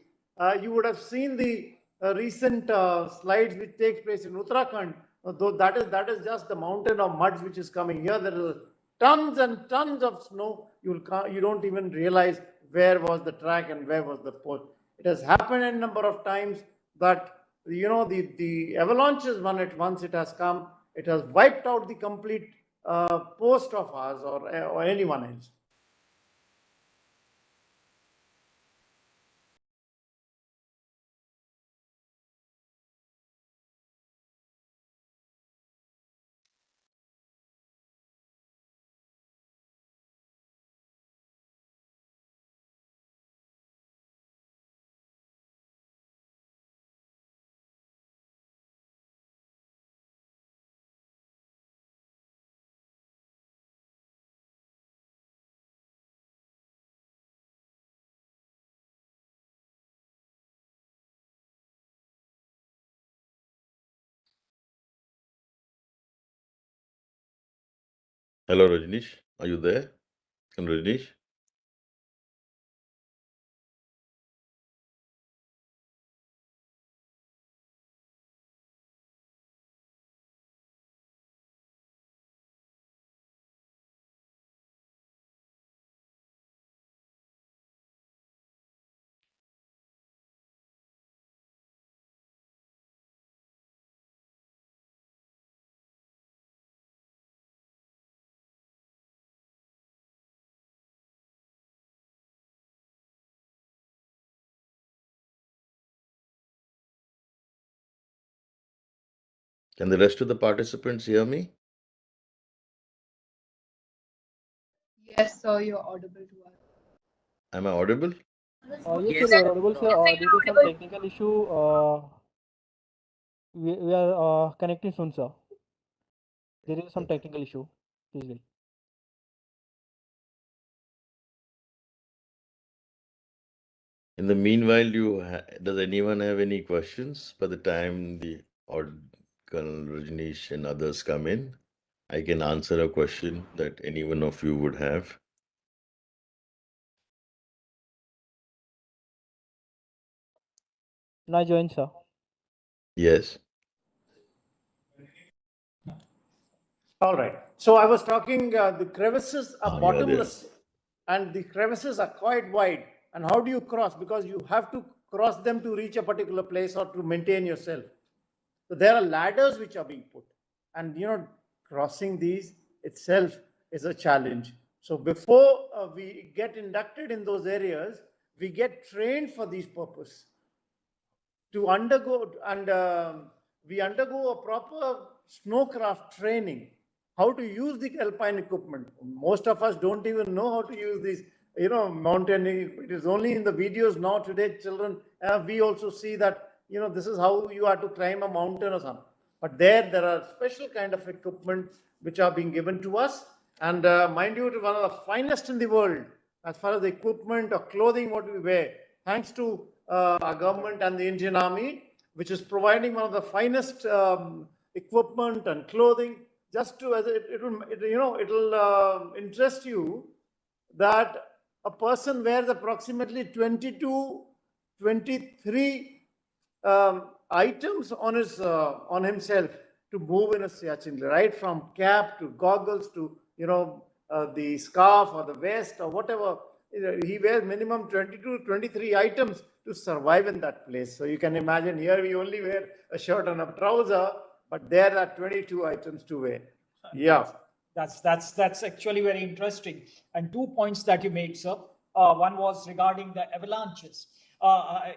you would have seen the recent slides which takes place in Uttarakhand. Though that is just the mountain of muds which is coming here. There are tons and tons of snow. You don't even realize where was the track and where was the post. It has happened a number of times that, you know, the avalanches, once it has come, it has wiped out the complete post of ours or anyone else. Hello, Rajnish. Are you there? Can Rajnish? Can the rest of the participants hear me? Yes, sir, you're audible to us. Am I audible? Yes, sir, you are audible, sir. Due to some technical issue, we are connecting soon, sir. There is some technical issue. Please wait. In the meanwhile, does anyone have any questions by the time the Colonel Rajnish and others come in? I can answer a question that any one of you would have. Now join, sir. Yes. All right. So I was talking, the crevices are Yeah, bottomless and the crevices are quite wide. And how do you cross? Because you have to cross them to reach a particular place or to maintain yourself. So there are ladders which are being put. And, you know, crossing these itself is a challenge. So before we get inducted in those areas, we get trained for these purposes to undergo, and we undergo a proper snowcraft training, how to use the alpine equipment. Most of us don't even know how to use these, you know, mountaineering. It is only in the videos now today, children, we also see that, you know, this is how you are to climb a mountain or something. But there are special kind of equipment which are being given to us. And mind you, it is one of the finest in the world as far as the equipment or clothing what we wear, thanks to our government and the Indian Army, which is providing one of the finest equipment and clothing. Just to, as it'll interest you that a person wears approximately 22, 23 items on himself to move in a Siachen, right from cap to goggles to, you know, the scarf or the vest or whatever. You know, he wears minimum 22, 23 items to survive in that place. So you can imagine here we only wear a shirt and a trouser, but there are 22 items to wear. Yeah. That's actually very interesting. And 2 points that you made, sir. One was regarding the avalanches.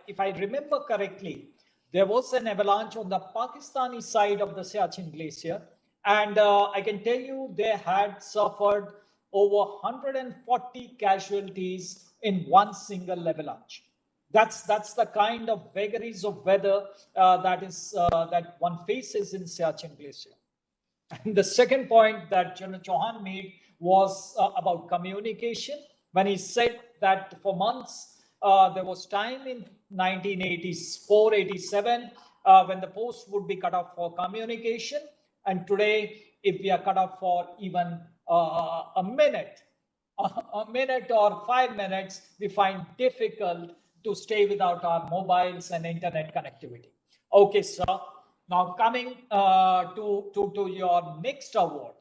If I remember correctly, there was an avalanche on the Pakistani side of the Siachen Glacier. And I can tell you they had suffered over 140 casualties in one single avalanche. That's the kind of vagaries of weather that one faces in Siachen Glacier. And the second point that General Chauhan made was about communication. when he said that for months there was time in 1984-87 when the post would be cut off for communication, and today if we are cut off for even a minute or 5 minutes, we find difficult to stay without our mobiles and internet connectivity. Okay, sir. Now coming to your next award,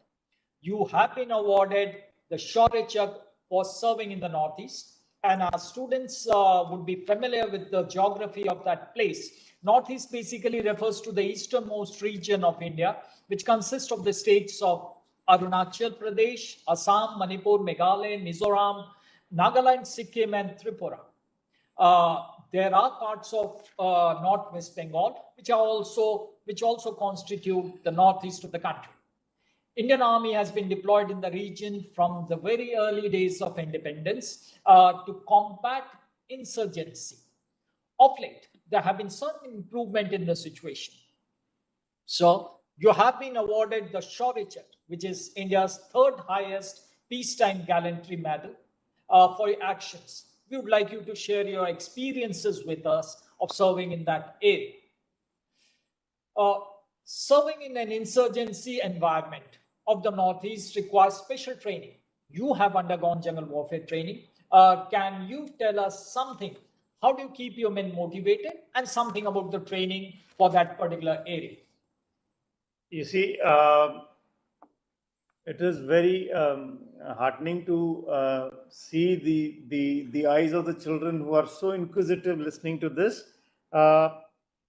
you have been awarded the Shaurya Chakra for serving in the Northeast, and our students would be familiar with the geography of that place. Northeast basically refers to the easternmost region of India, which consists of the states of Arunachal Pradesh, Assam, Manipur, Meghalaya, Mizoram, Nagaland, Sikkim, and Tripura. There are parts of Northwest Bengal which also constitute the northeast of the country. Indian Army has been deployed in the region from the very early days of independence to combat insurgency. Of late, there have been some improvement in the situation. So you have been awarded the Shaurya Chakra, which is India's third highest peacetime gallantry medal for your actions. We would like you to share your experiences with us of serving in that area. Serving in an insurgency environment of the Northeast requires special training. You have undergone jungle warfare training. Can you tell us something? How do you keep your men motivated, and something about the training for that particular area? You see, it is very heartening to see the eyes of the children who are so inquisitive listening to this.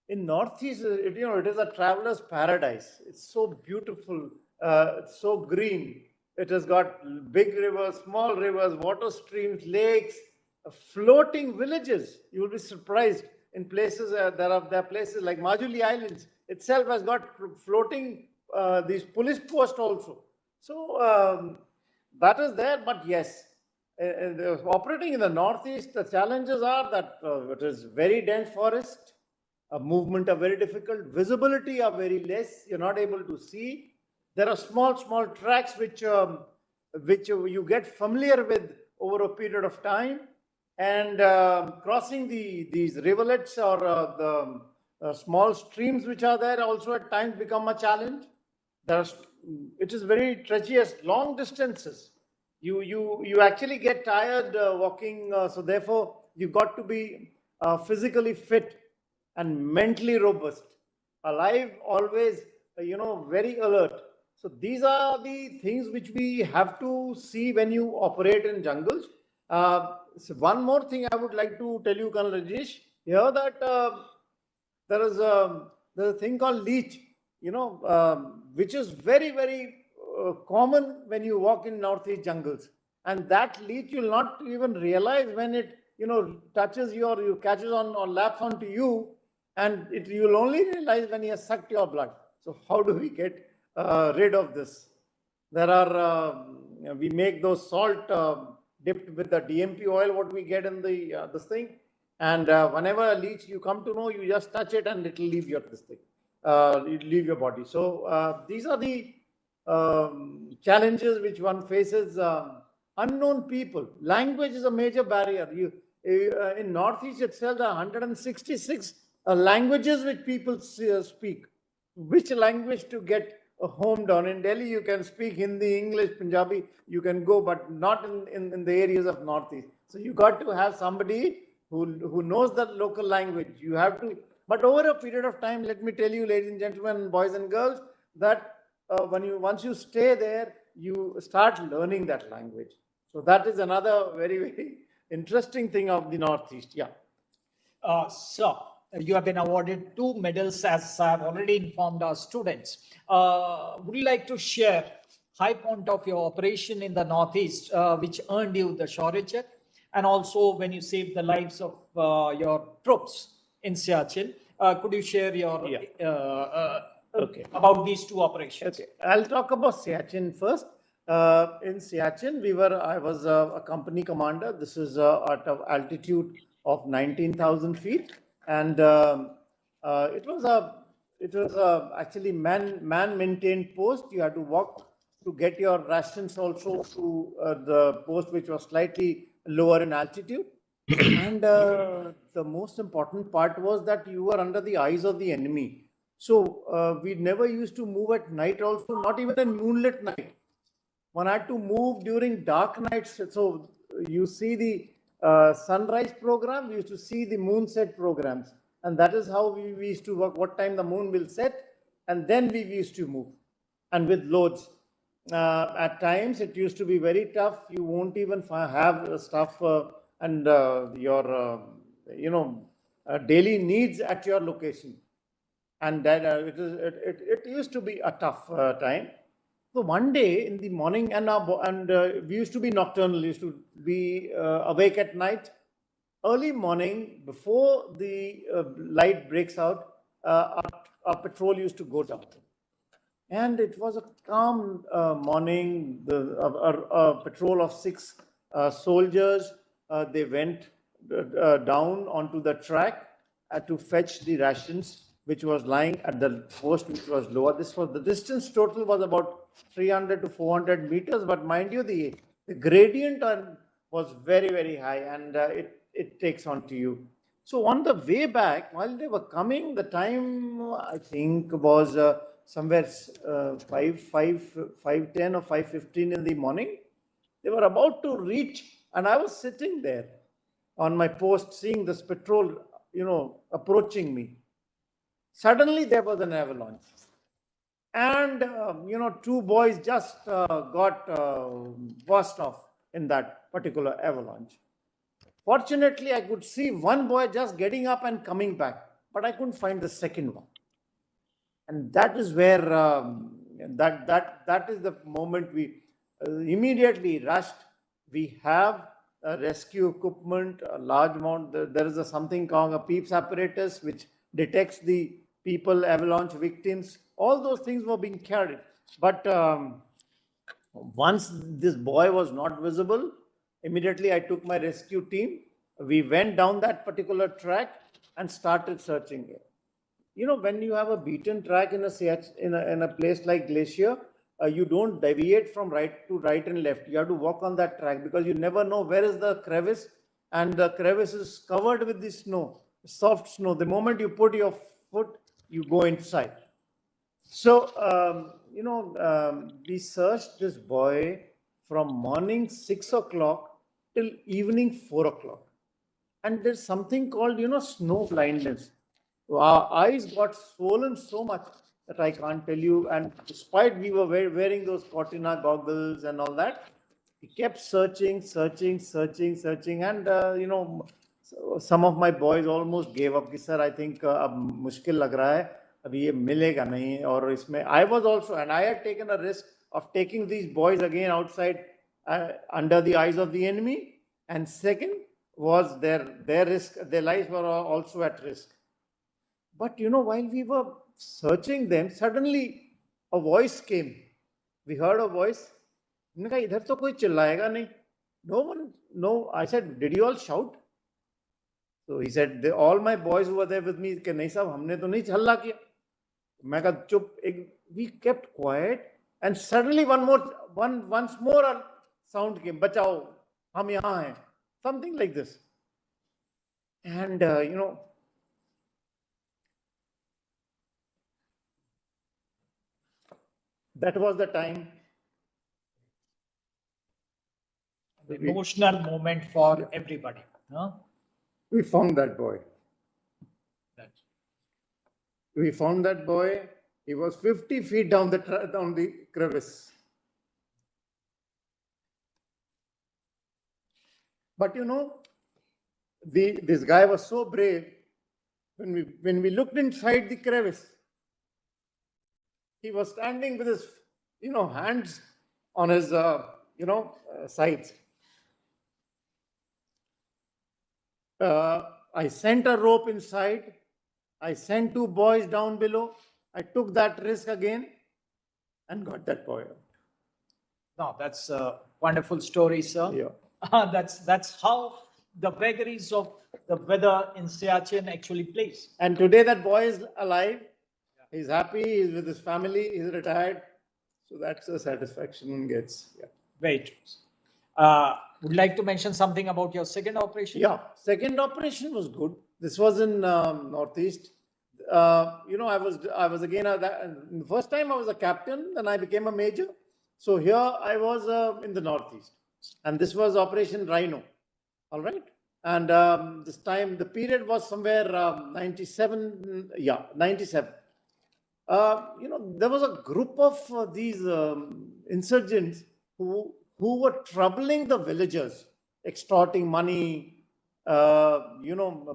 In Northeast, it is a traveler's paradise. It's so beautiful. It's so green. It has got big rivers, small rivers, water streams, lakes, floating villages. You will be surprised in places. There are places like Majuli Islands itself has got floating these police posts also. So that is there. But yes, operating in the Northeast, the challenges are that it is very dense forest. Movement are very difficult. Visibility are very less. You're not able to see. There are small tracks which you get familiar with over a period of time, and crossing these rivulets or the small streams which are there also at times become a challenge. It is very treacherous, long distances. You actually get tired walking. So therefore, you got to be physically fit and mentally robust, alive, always, very alert. So these are the things which we have to see when you operate in jungles. So one more thing I would like to tell you, Colonel Rajesh, here that there's a thing called leech, which is very, very common when you walk in Northeast jungles. And that leech you'll not even realize when it, touches you catches on or laps onto you, and you'll only realize when he has sucked your blood. So how do we get rid of this? There are, we make those salt dipped with the DMP oil, what we get in the this thing. And whenever a leech you come to know, you just touch it and it will leave your this thing. It leave your body. So these are the challenges which one faces. Unknown people. Language is a major barrier. In Northeast itself, there are 166 languages which people speak. Which language to get homed on? In Delhi, you can speak Hindi, English, Punjabi. You can go, but not in the areas of Northeast. So you got to have somebody who knows the local language. You have to. But over a period of time, let me tell you, ladies and gentlemen, boys and girls, that once you stay there, you start learning that language. So that is another very, very interesting thing of the Northeast. Yeah. So you have been awarded 2 medals, as I have already informed our students. Would you like to share high point of your operation in the Northeast, which earned you the Shaurya Chakra, and also when you saved the lives of your troops in Siachen? Could you share your about these 2 operations? Okay, I'll talk about Siachen first. In Siachen, I was a company commander. This is at an altitude of 19,000 feet, and it was actually man-maintained post. You had to walk to get your rations also to the post, which was slightly lower in altitude. And the most important part was that you were under the eyes of the enemy. So we never used to move at night also, not even in moonlit night. One had to move during dark nights. So you see the sunrise program, we used to see the moon set programs. And that is how we used to work, what time the moon will set. And then we used to move. And with loads. At times it used to be very tough. You won't even have stuff and your, daily needs at your location. And that it used to be a tough time. So one day in the morning, and we used to be nocturnal, used to be awake at night. Early morning, before the light breaks out, our patrol used to go down. And it was a calm morning. A patrol of 6 soldiers, they went down onto the track to fetch the rations, which was lying at the post, which was lower. The distance total was about 300 to 400 meters, but mind you, the gradient was very, very high, and it takes on to you. So on the way back, while they were coming, the time I think was somewhere 5:10 or 5:15 in the morning. They were about to reach, and I was sitting there on my post, seeing this patrol, approaching me. Suddenly there was an avalanche, and 2 boys just got washed off in that particular avalanche. Fortunately, I could see one boy just getting up and coming back, but I couldn't find the second one. And that is where that is the moment we immediately rushed. We have rescue equipment, a large amount. There is something called a PEEPS apparatus, which detects the people, avalanche victims. All those things were being carried. But once this boy was not visible, immediately I took my rescue team. We went down that particular track and started searching it. When you have a beaten track in a place like Glacier, you don't deviate from right to right and left. You have to walk on that track because you never know where is the crevice, and the crevice is covered with the snow, soft snow. The moment you put your foot, you go inside. So, we searched this boy from morning 6 o'clock till evening 4 o'clock. And there's something called, snow blindness. Our eyes got swollen so much that I can't tell you. And despite we were wearing those Cortina goggles and all that, we kept searching. And, some of my boys almost gave up. Sir, I think ab mushkil lag raha hai. Abhi ye milega nahi. Aur isme, I was also, and I had taken a risk of taking these boys again outside under the eyes of the enemy. And second was their risk, their lives were also at risk. But while we were searching them, suddenly a voice came. We heard a voice. Idhar to koi chillayega nahi. No. I said, did you all shout? So he said, all my boys who were there with me, nahi sahab, humne to nahi halla kiya. Main kaha, chup. We kept quiet, and suddenly once more a sound came. Bachao, hum yahan hain. Something like this. And that was the time. The emotional moment for everybody. Huh? We found that boy. We found that boy. He was 50 feet down the crevice. But this guy was so brave. When we looked inside the crevice, he was standing with his hands on his sides. I sent a rope inside. I sent 2 boys down below. I took that risk again and got that boy out. No, that's a wonderful story, sir. Yeah. That's how the vagaries of the weather in Siachen actually plays. And today that boy is alive. He's happy. He's with his family. He's retired. So that's a satisfaction one gets. Yeah. Very true. Would you like to mention something about your second operation? Yeah, second operation was good. This was in Northeast. I was again the first time I was a captain, then I became a major. So here I was in the Northeast, and this was Operation Rhino. All right, and this time the period was somewhere 97. Yeah, 97. There was a group of these insurgents who were troubling the villagers, extorting money,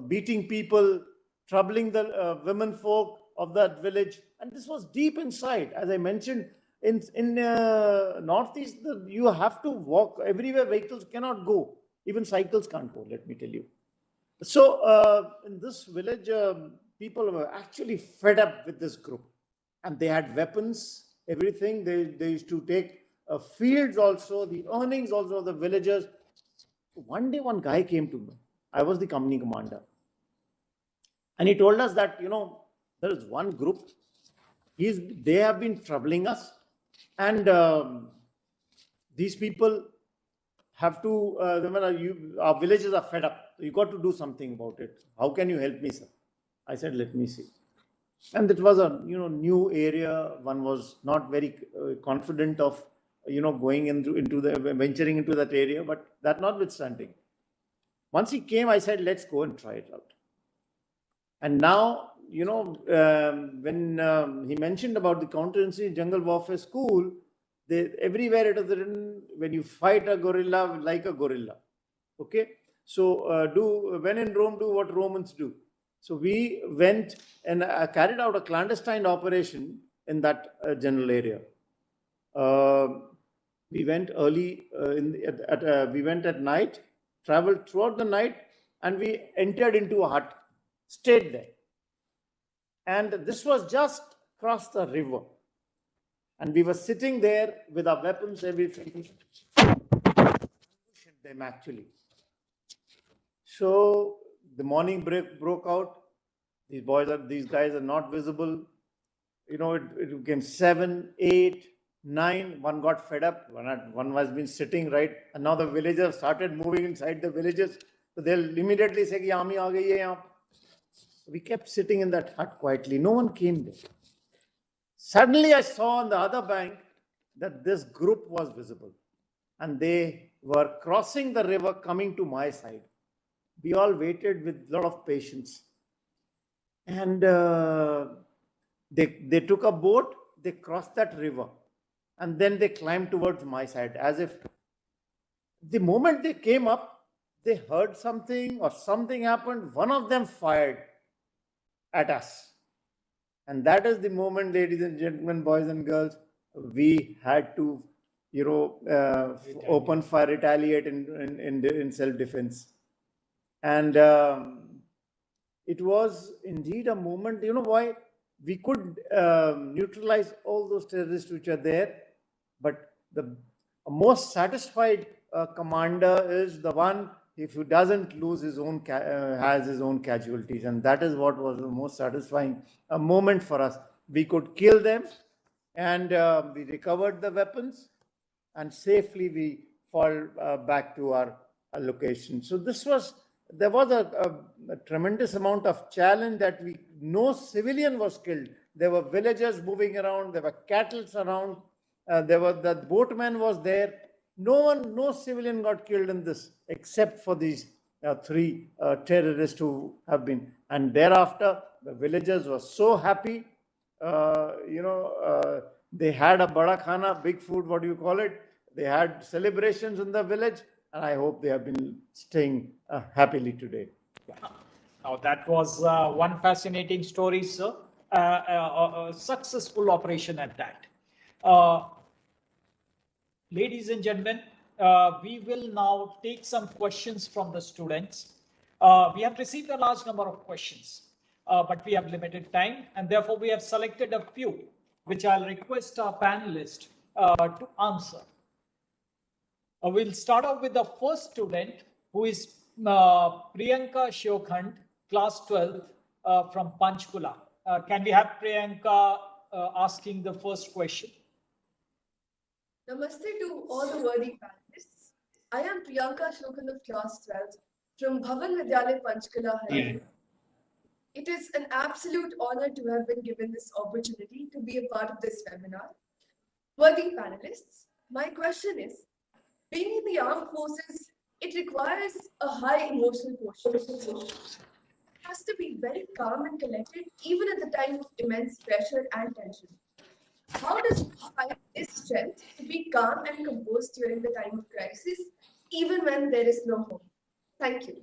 beating people, troubling the women folk of that village. And this was deep inside. As I mentioned, in Northeast, you have to walk everywhere. Vehicles cannot go. Even cycles can't go, let me tell you. So in this village, people were actually fed up with this group. And they had weapons, everything. They used to take fields also, the earnings also of the villagers. One day, one guy came to me. I was the company commander. And he told us that, there is one group. They have been troubling us. And these people have to, our villages are fed up. You got to do something about it. How can you help me, sir? I said, let me see. And it was a new area. One was not very confident of going venturing into that area. But that notwithstanding, once he came, I said, let's go and try it out. And now when he mentioned about the counterinsurgency jungle warfare school, everywhere it is written, when you fight a gorilla, like a gorilla. Okay, so when in Rome, do what Romans do. So we went and carried out a clandestine operation in that general area. We went early, we went at night, traveled throughout the night, and we entered into a hut, stayed there. And this was just across the river. And we were sitting there with our weapons, everything. Them actually. So the morning broke out. These guys are not visible. It became 7, 8, 9. One got fed up. One has been sitting right, and now the villagers started moving inside the villages. So they'll immediately say, "Ki army aa gayi hai." We kept sitting in that hut quietly. No one came there. Suddenly, I saw on the other bank that this group was visible, and they were crossing the river, coming to my side. We all waited with a lot of patience. And they took a boat, they crossed that river, and then they climbed towards my side, as if the moment they came up, they heard something or something happened. One of them fired at us. And that is the moment, ladies and gentlemen, boys and girls, we had to, open fire, retaliate in self-defense. And it was indeed a moment, why? We could neutralize all those terrorists which are there, but the most satisfied commander is the one if he doesn't lose his own, has his own casualties. And that is what was the most satisfying moment for us. We could kill them, and we recovered the weapons, and safely we fall back to our location. So there was a tremendous amount of challenge that no civilian was killed. There were villagers moving around, there were cattle around, the boatman was there. No civilian got killed in this, except for these 3 terrorists who have been. And thereafter, the villagers were so happy. They had a bada khana, big food, what do you call it? They had celebrations in the village, and I hope they have been staying happily today. Now that was one fascinating story, sir. A successful operation at that. Ladies and gentlemen, we will now take some questions from the students. We have received a large number of questions, but we have limited time, and therefore we have selected a few, which I'll request our panelists to answer. We'll start off with the first student, who is Priyanka Chauhan, class 12 from Panchkula. Can we have Priyanka asking the first question? Namaste to all the worthy panelists. I am Priyanka Shokal of class 12 from Bhavan Vidyalaya Panchkula, Haryana. It is an absolute honor to have been given this opportunity to be a part of this webinar. Worthy panelists, my question is, being in the armed forces, it requires a high emotional quotient. It has to be very calm and collected, even at the time of immense pressure and tension. How does one find this strength to be calm and composed during the time of crisis, even when there is no hope? Thank you.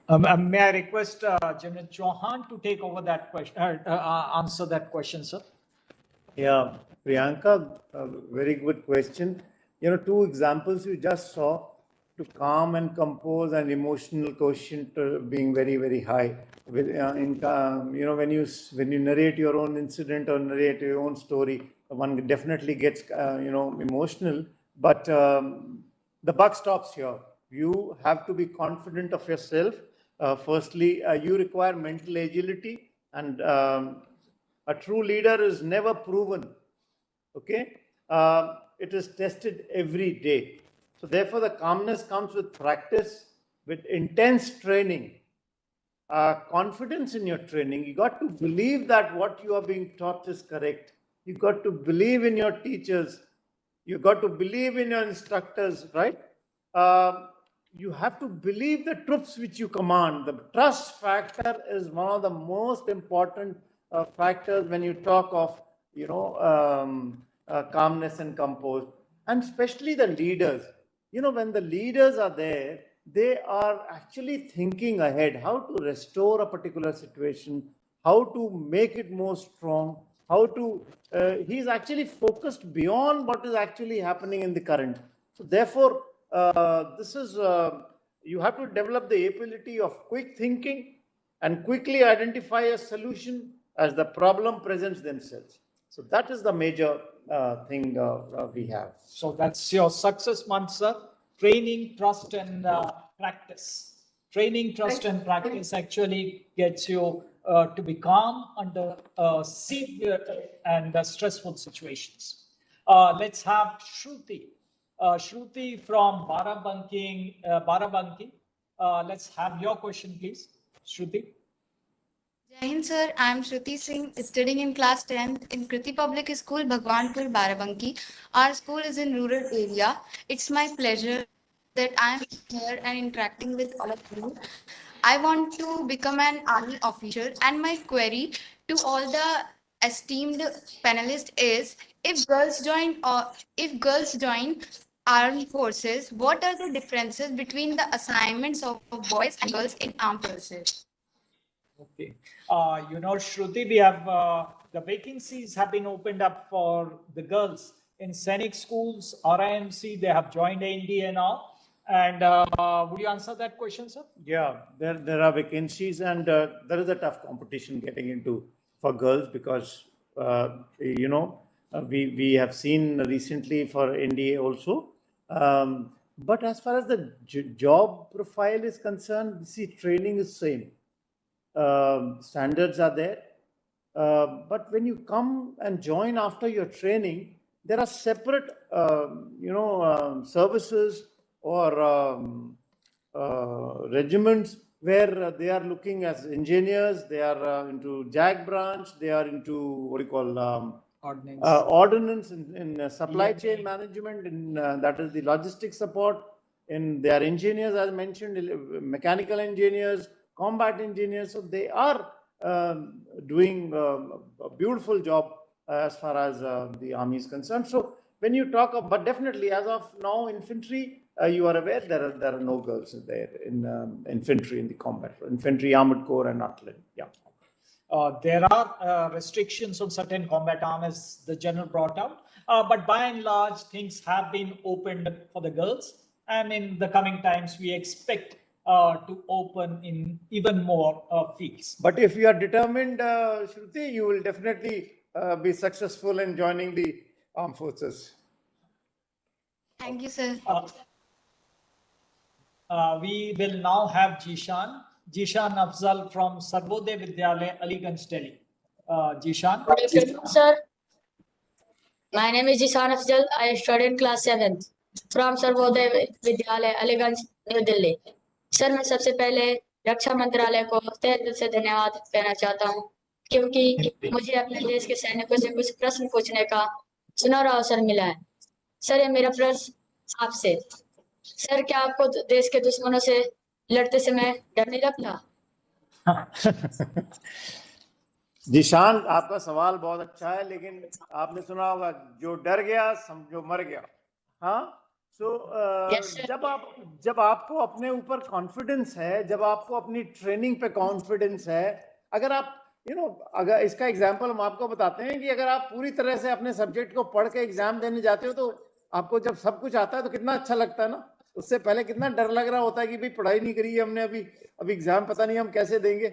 May I request General Chauhan to take over that question, answer that question, sir? Yeah, Priyanka, very good question. Two examples you just saw, to calm and compose and emotional quotient being very, very high. When you narrate your own incident or narrate your own story, one definitely gets emotional. But the buck stops here. You have to be confident of yourself. Firstly, you require mental agility, and a true leader is never proven. Okay, it is tested every day. So therefore, the calmness comes with practice, with intense training, confidence in your training. You got to believe that what you are being taught is correct. You got to believe in your teachers. You got to believe in your instructors, right? You have to believe the troops which you command. The trust factor is one of the most important factors when you talk of, calmness and composed, and especially the leaders. When the leaders are there, they are actually thinking ahead, how to restore a particular situation, how to make it more strong, how to, he's actually focused beyond what is actually happening in the current. So therefore, this is, you have to develop the ability of quick thinking and quickly identify a solution as the problem presents themselves. So that is the major thing we have. So that's your success mantra: training, trust, and practice. Training, trust, and practice actually gets you to be calm under severe and stressful situations. Let's have Shruti. Shruti from Barabanki. Let's have your question, please. Shruti. Jai Hind, sir. I'm Shruti Singh, studying in class 10th in Kriti Public School, Bhagwanpur, Barabanki. Our school is in rural area. It's my pleasure that I'm here and interacting with all of you. I want to become an army officer, and my query to all the esteemed panelists is: if girls join armed forces, what are the differences between the assignments of boys and girls in armed forces? Okay. Shruti, we have the vacancies have been opened up for the girls in Scenic schools, RIMC. They have joined NDA now. And would you answer that question, sir? Yeah, there are vacancies, and there is a tough competition getting into for girls, because we have seen recently for NDA also. But as far as the job profile is concerned, see, training is same. Standards are there. But when you come and join after your training, there are separate, services or regiments where they are looking as engineers, they are into JAG branch, they are into what you call ordnance in supply chain management, in that is the logistics support, in they are engineers, as mentioned, mechanical engineers, combat engineers. So they are doing a beautiful job as far as the army is concerned. So when you talk of, but definitely as of now, infantry, you are aware there are no girls there in infantry, in the combat, infantry, armored corps, and artillery. Yeah. There are restrictions on certain combat arms, the general brought out, but by and large, things have been opened for the girls, and in the coming times, we expect to open in even more fields. But if you are determined, Shruti, you will definitely be successful in joining the armed forces. Thank you, sir. We will now have Jishan Afzal from Sarvodaya Vidyalaya, Aliganj, Delhi. Jishan. Good afternoon, sir. My name is Jishan Afzal. I study in class 7th. From Sarvodaya Vidyalaya Aliganj new Delhi. Sir मैं सबसे पहले रक्षा मंत्रालय को तहे दिल से धन्यवाद कहना चाहता हूँ, क्योंकि मुझे अपने देश के सैनिकों से कुछ प्रश्न पूछने का सुनहरा अवसर मिला है। सर ये मेरा प्रश्न आपसे, सर क्या आपको देश के दुश्मनों से लड़ते समय डर नहीं लगता? जिशान, आपका सवाल बहुत अच्छा है, लेकिन आपने सुना होगा जो डर गया समझो मर गया। हाँ, सो जब आपको अपने ऊपर कॉन्फिडेंस है, जब आपको अपनी ट्रेनिंग पे कॉन्फिडेंस है, अगर आप अगर इसका एग्जांपल हम आपको बताते हैं कि अगर आप पूरी तरह से अपने सब्जेक्ट को पढ़ के एग्जाम देने जाते हो, तो आपको जब सब कुछ आता है तो कितना अच्छा लगता है ना। उससे पहले कितना डर लग रहा होता है कि भाई पढ़ाई नहीं करी है हमने, अभी एग्जाम पता नहीं हम कैसे देंगे।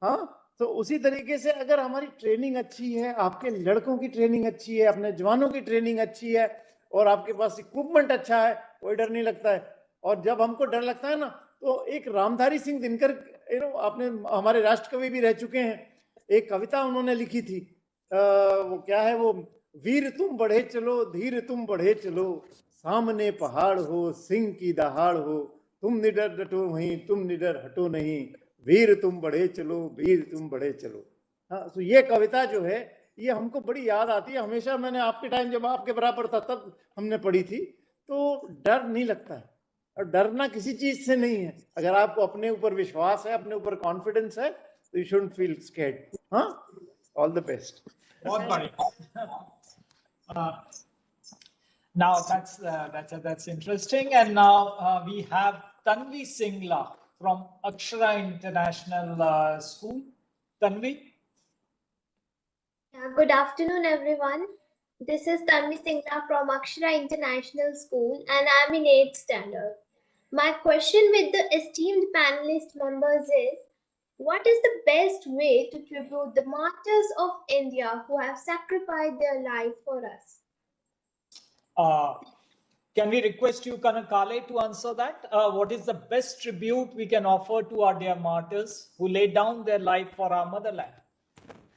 हाँ, तो उसी तरीके से अगर हमारी ट्रेनिंग अच्छी है, आपके लड़कों की ट्रेनिंग अच्छी है, अपने जवानों की ट्रेनिंग अच्छी है, और आपके पास इक्विपमेंट अच्छा है, कोई डर नहीं लगता है। और जब हमको डर लगता है ना, तो एक रामधारी सिंह दिनकर, आपने, हमारे राष्ट्र कवि भी रह चुके हैं, एक कविता उन्होंने लिखी थी, वो क्या है, वो वीर तुम बढ़े चलो, धीर तुम बढ़े चलो, सामने पहाड़ हो, सिंह की दहाड़ हो, तुम निडर डटो वहीं, तुम निडर हटो नहीं, वीर तुम बढ़े चलो, वीर तुम बढ़े चलो। हाँ, तो ये कविता जो है, ये हमको बड़ी याद आती है हमेशा। मैंने आपके टाइम जब आपके बराबर था तब हमने पढ़ी थी। तो डर नहीं लगता है, और डरना किसी चीज से नहीं है। अगर आपको अपने ऊपर विश्वास है, अपने ऊपर कॉन्फिडेंस है, तो यू शुडंट फील स्कैर्ड। हाँ, ऑल द बेस्ट। बहुत बढ़िया। Now that's interesting. And now we have Tanvi Singla from Akshara International School. Tanvi. Good afternoon, everyone. This is Tanvi Singh from Akshara International School, and I'm in 8th standard. My question with the esteemed panelist members is, what is the best way to tribute the martyrs of India who have sacrificed their life for us? Can we request you, Kanakale, to answer that? What is the best tribute we can offer to our dear martyrs who laid down their life for our motherland?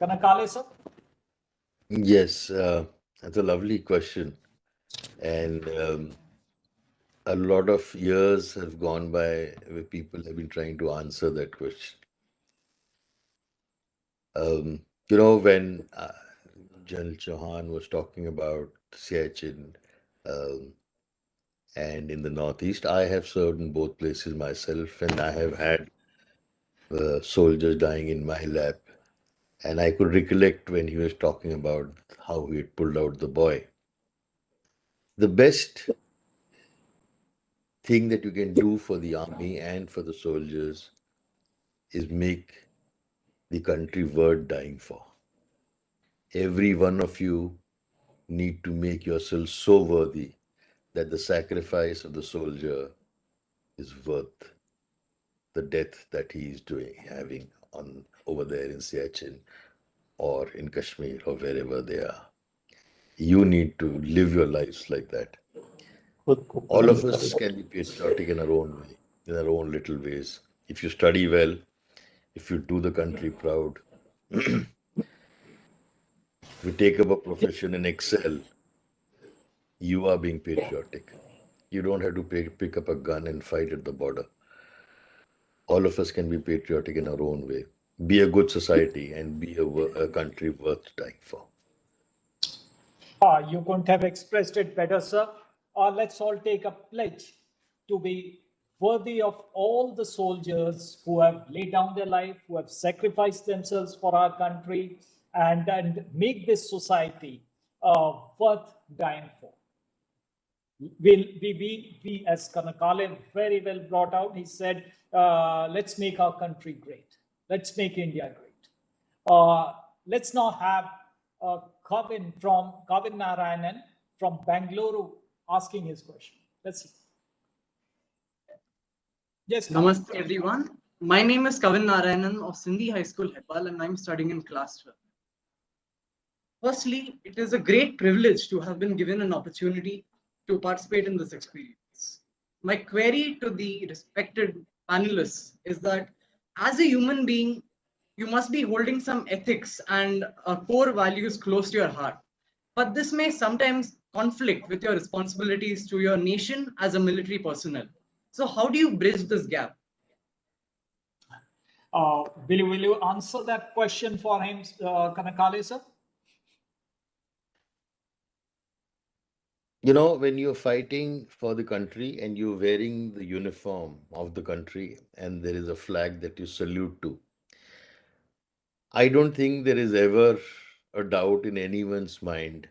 Kanakale, sir? Yes, that's a lovely question. And a lot of years have gone by where people have been trying to answer that question. When General Chauhan was talking about Siachen and in the Northeast, I have served in both places myself, and I have had soldiers dying in my lap. And I could recollect when he was talking about how he had pulled out the boy. The best thing that you can do for the army and for the soldiers is make the country worth dying for. Every one of you need to make yourself so worthy that the sacrifice of the soldier is worth the death that he is having over there in Siachen or in Kashmir or wherever they are. You need to live your lives like that. All of us can be patriotic in our own way, in our own little ways. If you study well, if you do the country proud, if you take up a profession and excel, you are being patriotic. You don't have to pick up a gun and fight at the border. All of us can be patriotic in our own way. Be a good society and be a country worth dying for. You couldn't have expressed it better, sir. Let's all take a pledge to be worthy of all the soldiers who have laid down their life, who have sacrificed themselves for our country, and make this society worth dying for. We as Kanakale very well brought out, he said, let's make our country great. Let's make India great. Let's now have Kavin Narayanan from Bangalore asking his question. Let's see. Yes. Namaste everyone. My name is Kavin Narayanan of Sindhi High School, Hepal, and I'm studying in class 12. Firstly, it is a great privilege to have been given an opportunity to participate in this experience. My query to the respected panelists is that as a human being, you must be holding some ethics and core values close to your heart. But this may sometimes conflict with your responsibilities to your nation as a military personnel. So how do you bridge this gap? Will you answer that question for him, Kanakale, sir? You know, when you're fighting for the country and you're wearing the uniform of the country and there is a flag that you salute to, I don't think there is ever a doubt in anyone's mind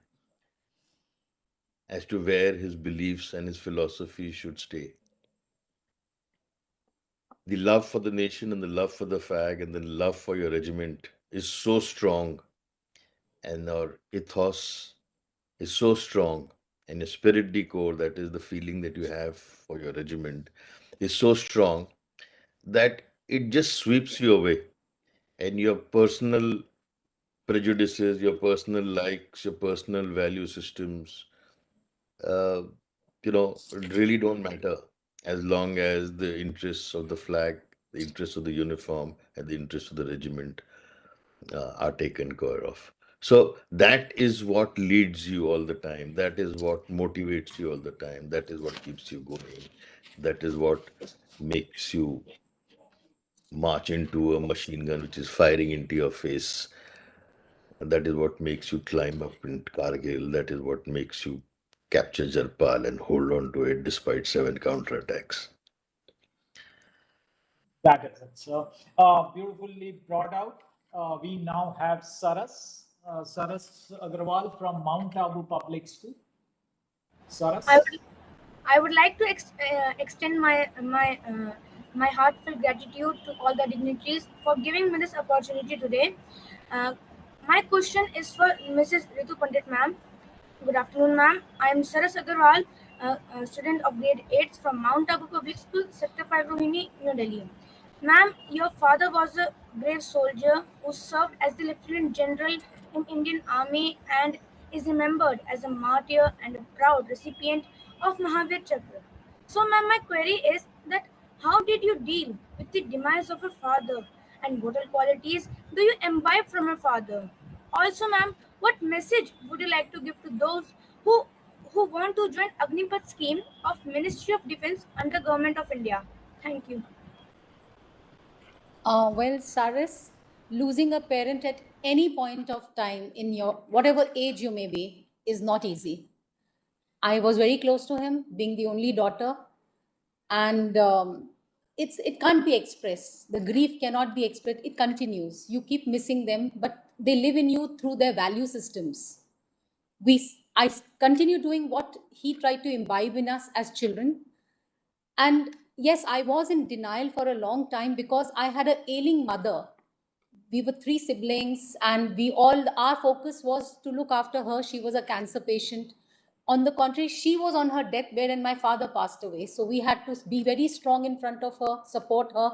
as to where his beliefs and his philosophy should stay. The love for the nation and the love for the flag and the love for your regiment is so strong, and our ethos is so strong, and your spirit decor, that is the feeling that you have for your regiment, is so strong that it just sweeps you away, and your personal prejudices, your personal likes, your personal value systems, uh, really don't matter as long as the interests of the flag, the interests of the uniform, and the interests of the regiment are taken care of. So that is what leads you all the time. That is what motivates you all the time. That is what keeps you going. That is what makes you march into a machine gun which is firing into your face. That is what makes you climb up in Kargil. That is what makes you capture Jalpal and hold on to it despite 7 counterattacks. That is it. So beautifully brought out. We now have Saras Agarwal from Mount Abu Public School. Saras. I would like to extend my heartfelt gratitude to all the dignitaries for giving me this opportunity today. Uh, my question is for Mrs. Ritu Pandit, ma'am. Good afternoon, ma'am. I am Saras Agarwal, a student of grade 8 from Mount Abu Public School, Sector 5, Rohini, New Delhi. Ma'am, your father was a brave soldier who served as the Lieutenant General in Indian Army and is remembered as a martyr and a proud recipient of Mahavir Chakra. So, ma'am, my query is that how did you deal with the demise of your father and what all qualities do you imbibe from your father? Also, ma'am, what message would you like to give to those who want to join Agnipath scheme of Ministry of Defence under Government of India? Thank you. Well, Saris, losing a parent at any point of time in your whatever age you may be is not easy. I was very close to him, being the only daughter, and it can't be expressed. The grief cannot be expressed. It continues. You keep missing them, but they live in you through their value systems. I continue doing what he tried to imbibe in us as children. And yes, I was in denial for a long time because I had an ailing mother. We were 3 siblings, and our focus was to look after her. She was a cancer patient. On the contrary, she was on her deathbed and my father passed away. So we had to be very strong in front of her, support her.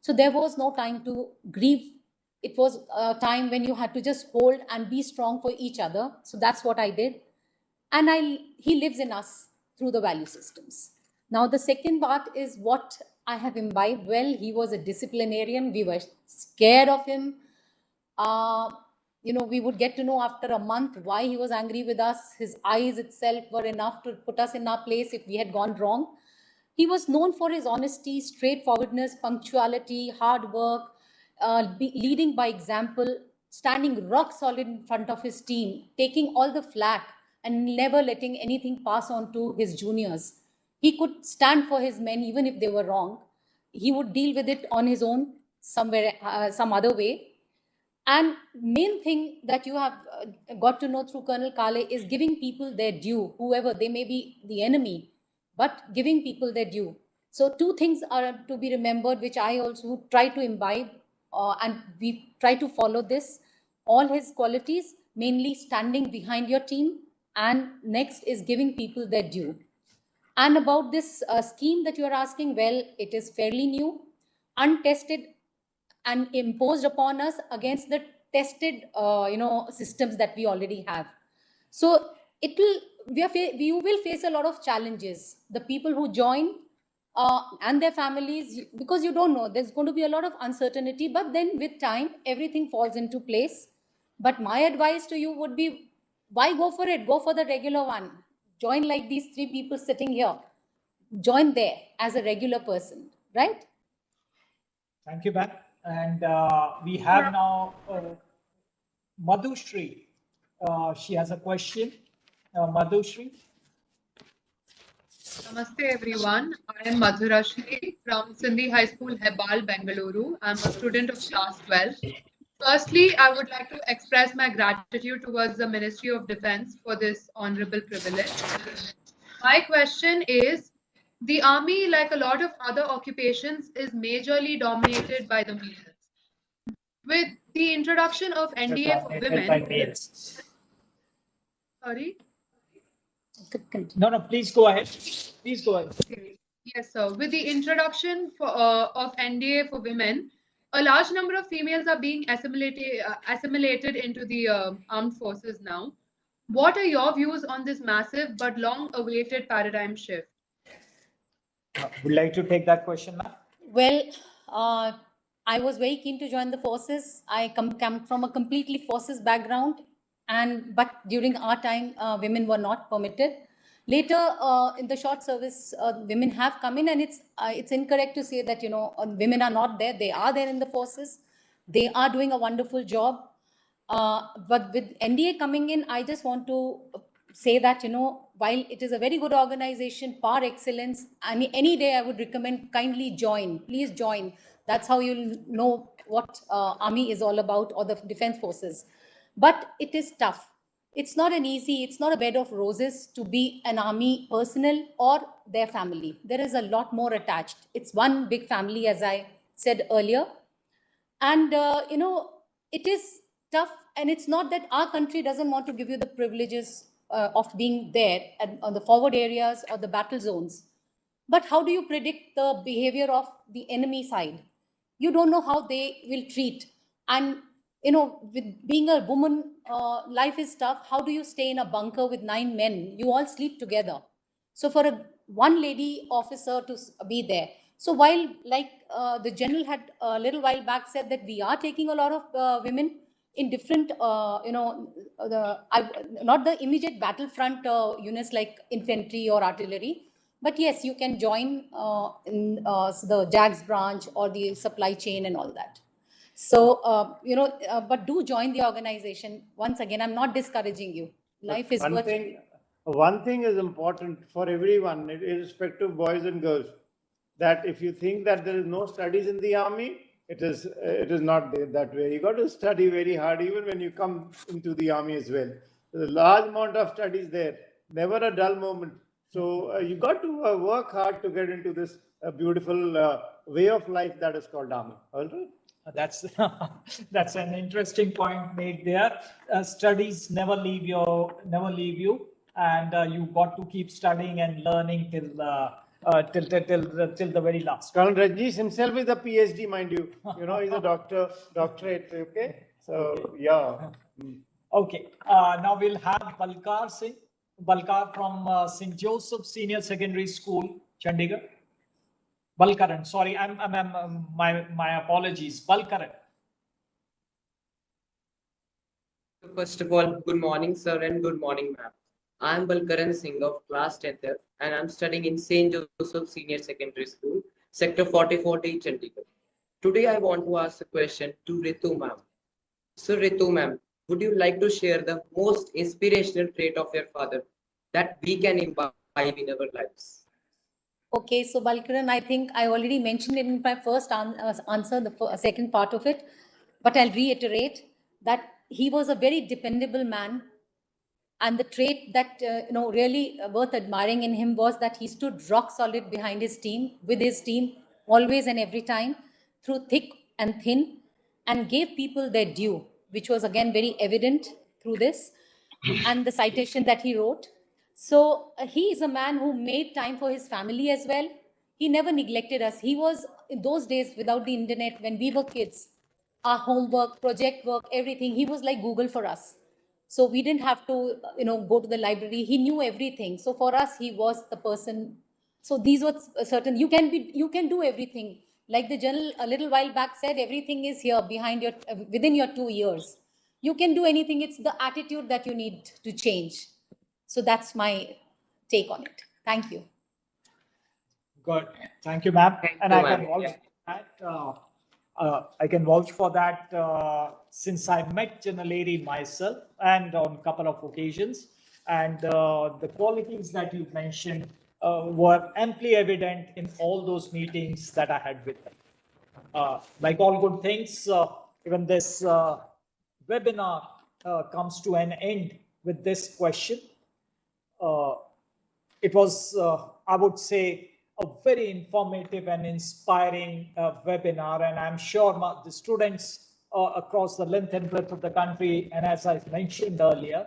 So there was no time to grieve. It was a time when you had to just hold and be strong for each other. So that's what I did. And he lives in us through the value systems. Now, the second part is what I have imbibed. Well, he was a disciplinarian. We were scared of him. We would get to know after a month why he was angry with us. His eyes itself were enough to put us in our place if we had gone wrong. He was known for his honesty, straightforwardness, punctuality, hard work, leading by example, standing rock solid in front of his team, taking all the flack and never letting anything pass on to his juniors. He could stand for his men even if they were wrong. He would deal with it on his own somewhere, some other way. And main thing that you have got to know through Colonel Kale is giving people their due, whoever they may be, the enemy, but giving people their due. So 2 things are to be remembered, which I also try to imbibe, and we try to follow this. All his qualities, mainly standing behind your team, and next is giving people their due. And about this scheme that you are asking, well, it is fairly new, untested, and imposed upon us against the tested systems that we already have. So you will face a lot of challenges, the people who join and their families, because you don't know, there's going to be a lot of uncertainty, but then with time everything falls into place. But my advice to you would be, why go for it? Go for the regular one. join like these three people sitting here. Join there as a regular person, right? Thank you, ma'am. And we have now Madhushri. She has a question. Madhushri. Namaste everyone. I am Madhurashri from Sindhi High School, Hebal, Bengaluru. I'm a student of class 12. Firstly, I would like to express my gratitude towards the Ministry of Defense for this honorable privilege. My question is, the army, like a lot of other occupations, is majorly dominated by the males. With the introduction of NDA for women, sorry? No, please go ahead. Please go ahead. Okay. Yes, sir. With the introduction of NDA for women, a large number of females are being assimilated into the armed forces now. What are your views on this massive but long-awaited paradigm shift? Would like to take that question, ma'am? Well, I was very keen to join the forces. I come from a completely forces background, but during our time, women were not permitted. Later, in the short service, women have come in, and it's incorrect to say that women are not there. They are there in the forces. They are doing a wonderful job. But with NDA coming in, I just want to say that, while it is a very good organization, par excellence, any day I would recommend kindly join. Please join. That's how you'll know what army is all about, or the defense forces. But it is tough. It's not a bed of roses to be an army personnel or their family. There is a lot more attached. It's one big family, as I said earlier. And, it is tough. And it's not that our country doesn't want to give you the privileges of being there on the forward areas or the battle zones. But how do you predict the behavior of the enemy side? You don't know how they will treat. And, with being a woman, life is tough. How do you stay in a bunker with 9 men? You all sleep together. So for one lady officer to be there. So while, like the general had a little while back said that we are taking a lot of women in different, not the immediate battlefront units like infantry or artillery, but yes, you can join in the JAGS branch or the supply chain and all that. So, but do join the organization. Once again, I'm not discouraging you. Life is worth. One thing is important for everyone, irrespective of boys and girls, that if you think that there is no studies in the army, it is not that way. You got to study very hard even when you come into the army as well. There's a large amount of studies there, never a dull moment. So you got to work hard to get into this beautiful way of life that is called army. All right? That's an interesting point made there. Studies never leave you, and you got to keep studying and learning till the very last. Colonel Rajneesh himself is a PhD, mind you. He's a doctorate. Okay, so okay. Yeah. Okay. Now we'll have Balkar Singh. Balkar from St. Joseph Senior Secondary School, Chandigarh. Balkaran, sorry, my apologies. Balkaran. First of all, good morning, sir, and good morning, ma'am. I am Balkaran Singh of class 10th, and I'm studying in St. Joseph Senior Secondary School, Sector 4040, Chandigarh. Today, I want to ask a question to Ritu, ma'am. So, Ritu, ma'am, would you like to share the most inspirational trait of your father that we can imbibe in our lives? Okay, so Balkaran, I think I already mentioned it in my first answer, the second part of it, but I'll reiterate that he was a very dependable man. And the trait that, really worth admiring in him was that he stood rock solid behind his team, with his team, always and every time, through thick and thin, and gave people their due, which was again very evident through this and the citation that he wrote. So he is a man who made time for his family as well. He never neglected us. He was, in those days without the internet, when we were kids, our homework, project work, everything, he was like Google for us. So we didn't have to, go to the library. He knew everything. So for us, he was the person. So these were certain, you can do everything. Like the general a little while back said, everything is here within your 2 years. You can do anything. It's the attitude that you need to change. So that's my take on it. Thank you. Good. Thank you, ma'am. And you, I can ma'am. vouch for that. I can vouch for that since I met Janalady myself and on a couple of occasions. And the qualities that you mentioned were amply evident in all those meetings that I had with them. Like all good things, even this webinar comes to an end with this question. It was, I would say, a very informative and inspiring webinar, and I'm sure the students across the length and breadth of the country, and as I mentioned earlier,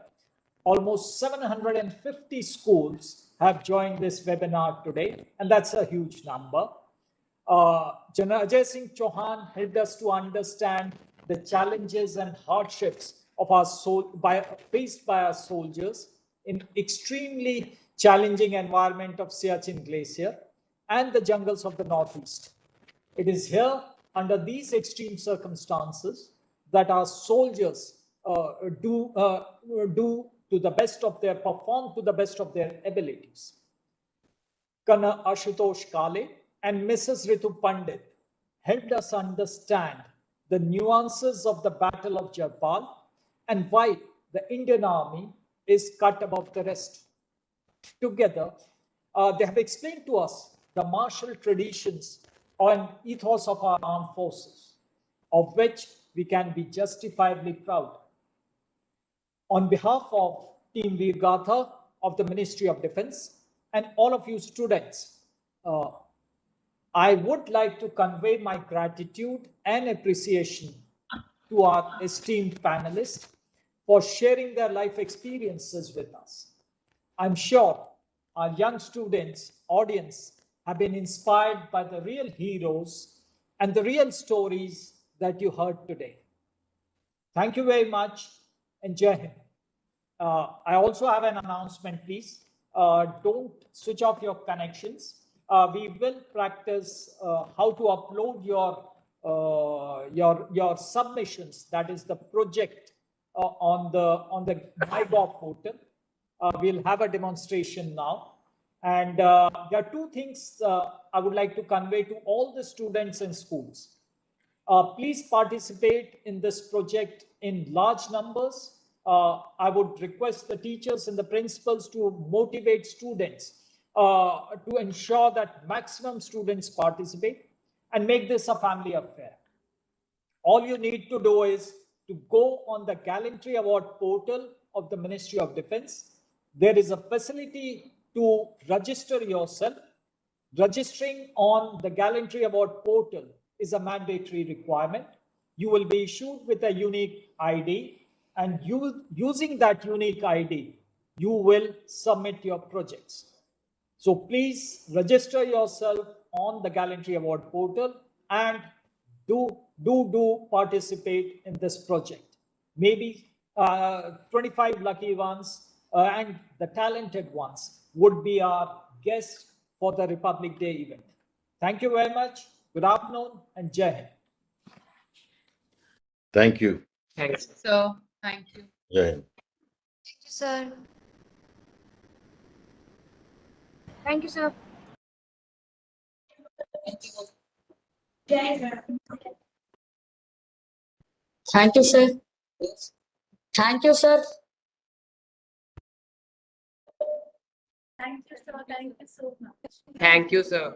almost 750 schools have joined this webinar today, and that's a huge number. General Ajay Singh Chauhan helped us to understand the challenges and hardships of faced by our soldiers in extremely challenging environment of Siachen Glacier and the jungles of the Northeast. It is here, under these extreme circumstances, that our soldiers perform to the best of their abilities. Kana Ashutosh Kale and Mrs. Ritu Pandit helped us understand the nuances of the Battle of Jaipal and why the Indian Army is cut above the rest. Together, they have explained to us the martial traditions and ethos of our armed forces, of which we can be justifiably proud. On behalf of Team VeerGatha of the Ministry of Defense and all of you students, I would like to convey my gratitude and appreciation to our esteemed panelists for sharing their life experiences with us. I'm sure our young students, audience, have been inspired by the real heroes and the real stories that you heard today. Thank you very much, and Jai Hind. I also have an announcement, please. Don't switch off your connections. We will practice how to upload your submissions, that is the project, on the MyGov portal. We'll have a demonstration now. And there are two things I would like to convey to all the students in schools. Please participate in this project in large numbers. I would request the teachers and the principals to motivate students to ensure that maximum students participate and make this a family affair. All you need to do is to go on the Gallantry Award portal of the Ministry of Defense. There is a facility to register yourself. Registering on the Gallantry Award portal is a mandatory requirement. You will be issued with a unique ID, and using that unique ID, you will submit your projects. So please register yourself on the Gallantry Award portal and do participate in this project. Maybe 25 lucky ones and the talented ones would be our guests for the Republic Day event. Thank you very much. Good afternoon and Jai Hind. Thank you. Thanks. So, thank you. Jai Hind. Thank you, sir. Thank you, sir. Thank you, sir. Thank you, sir. Thank you, sir. Thank you so much. Thank you, sir.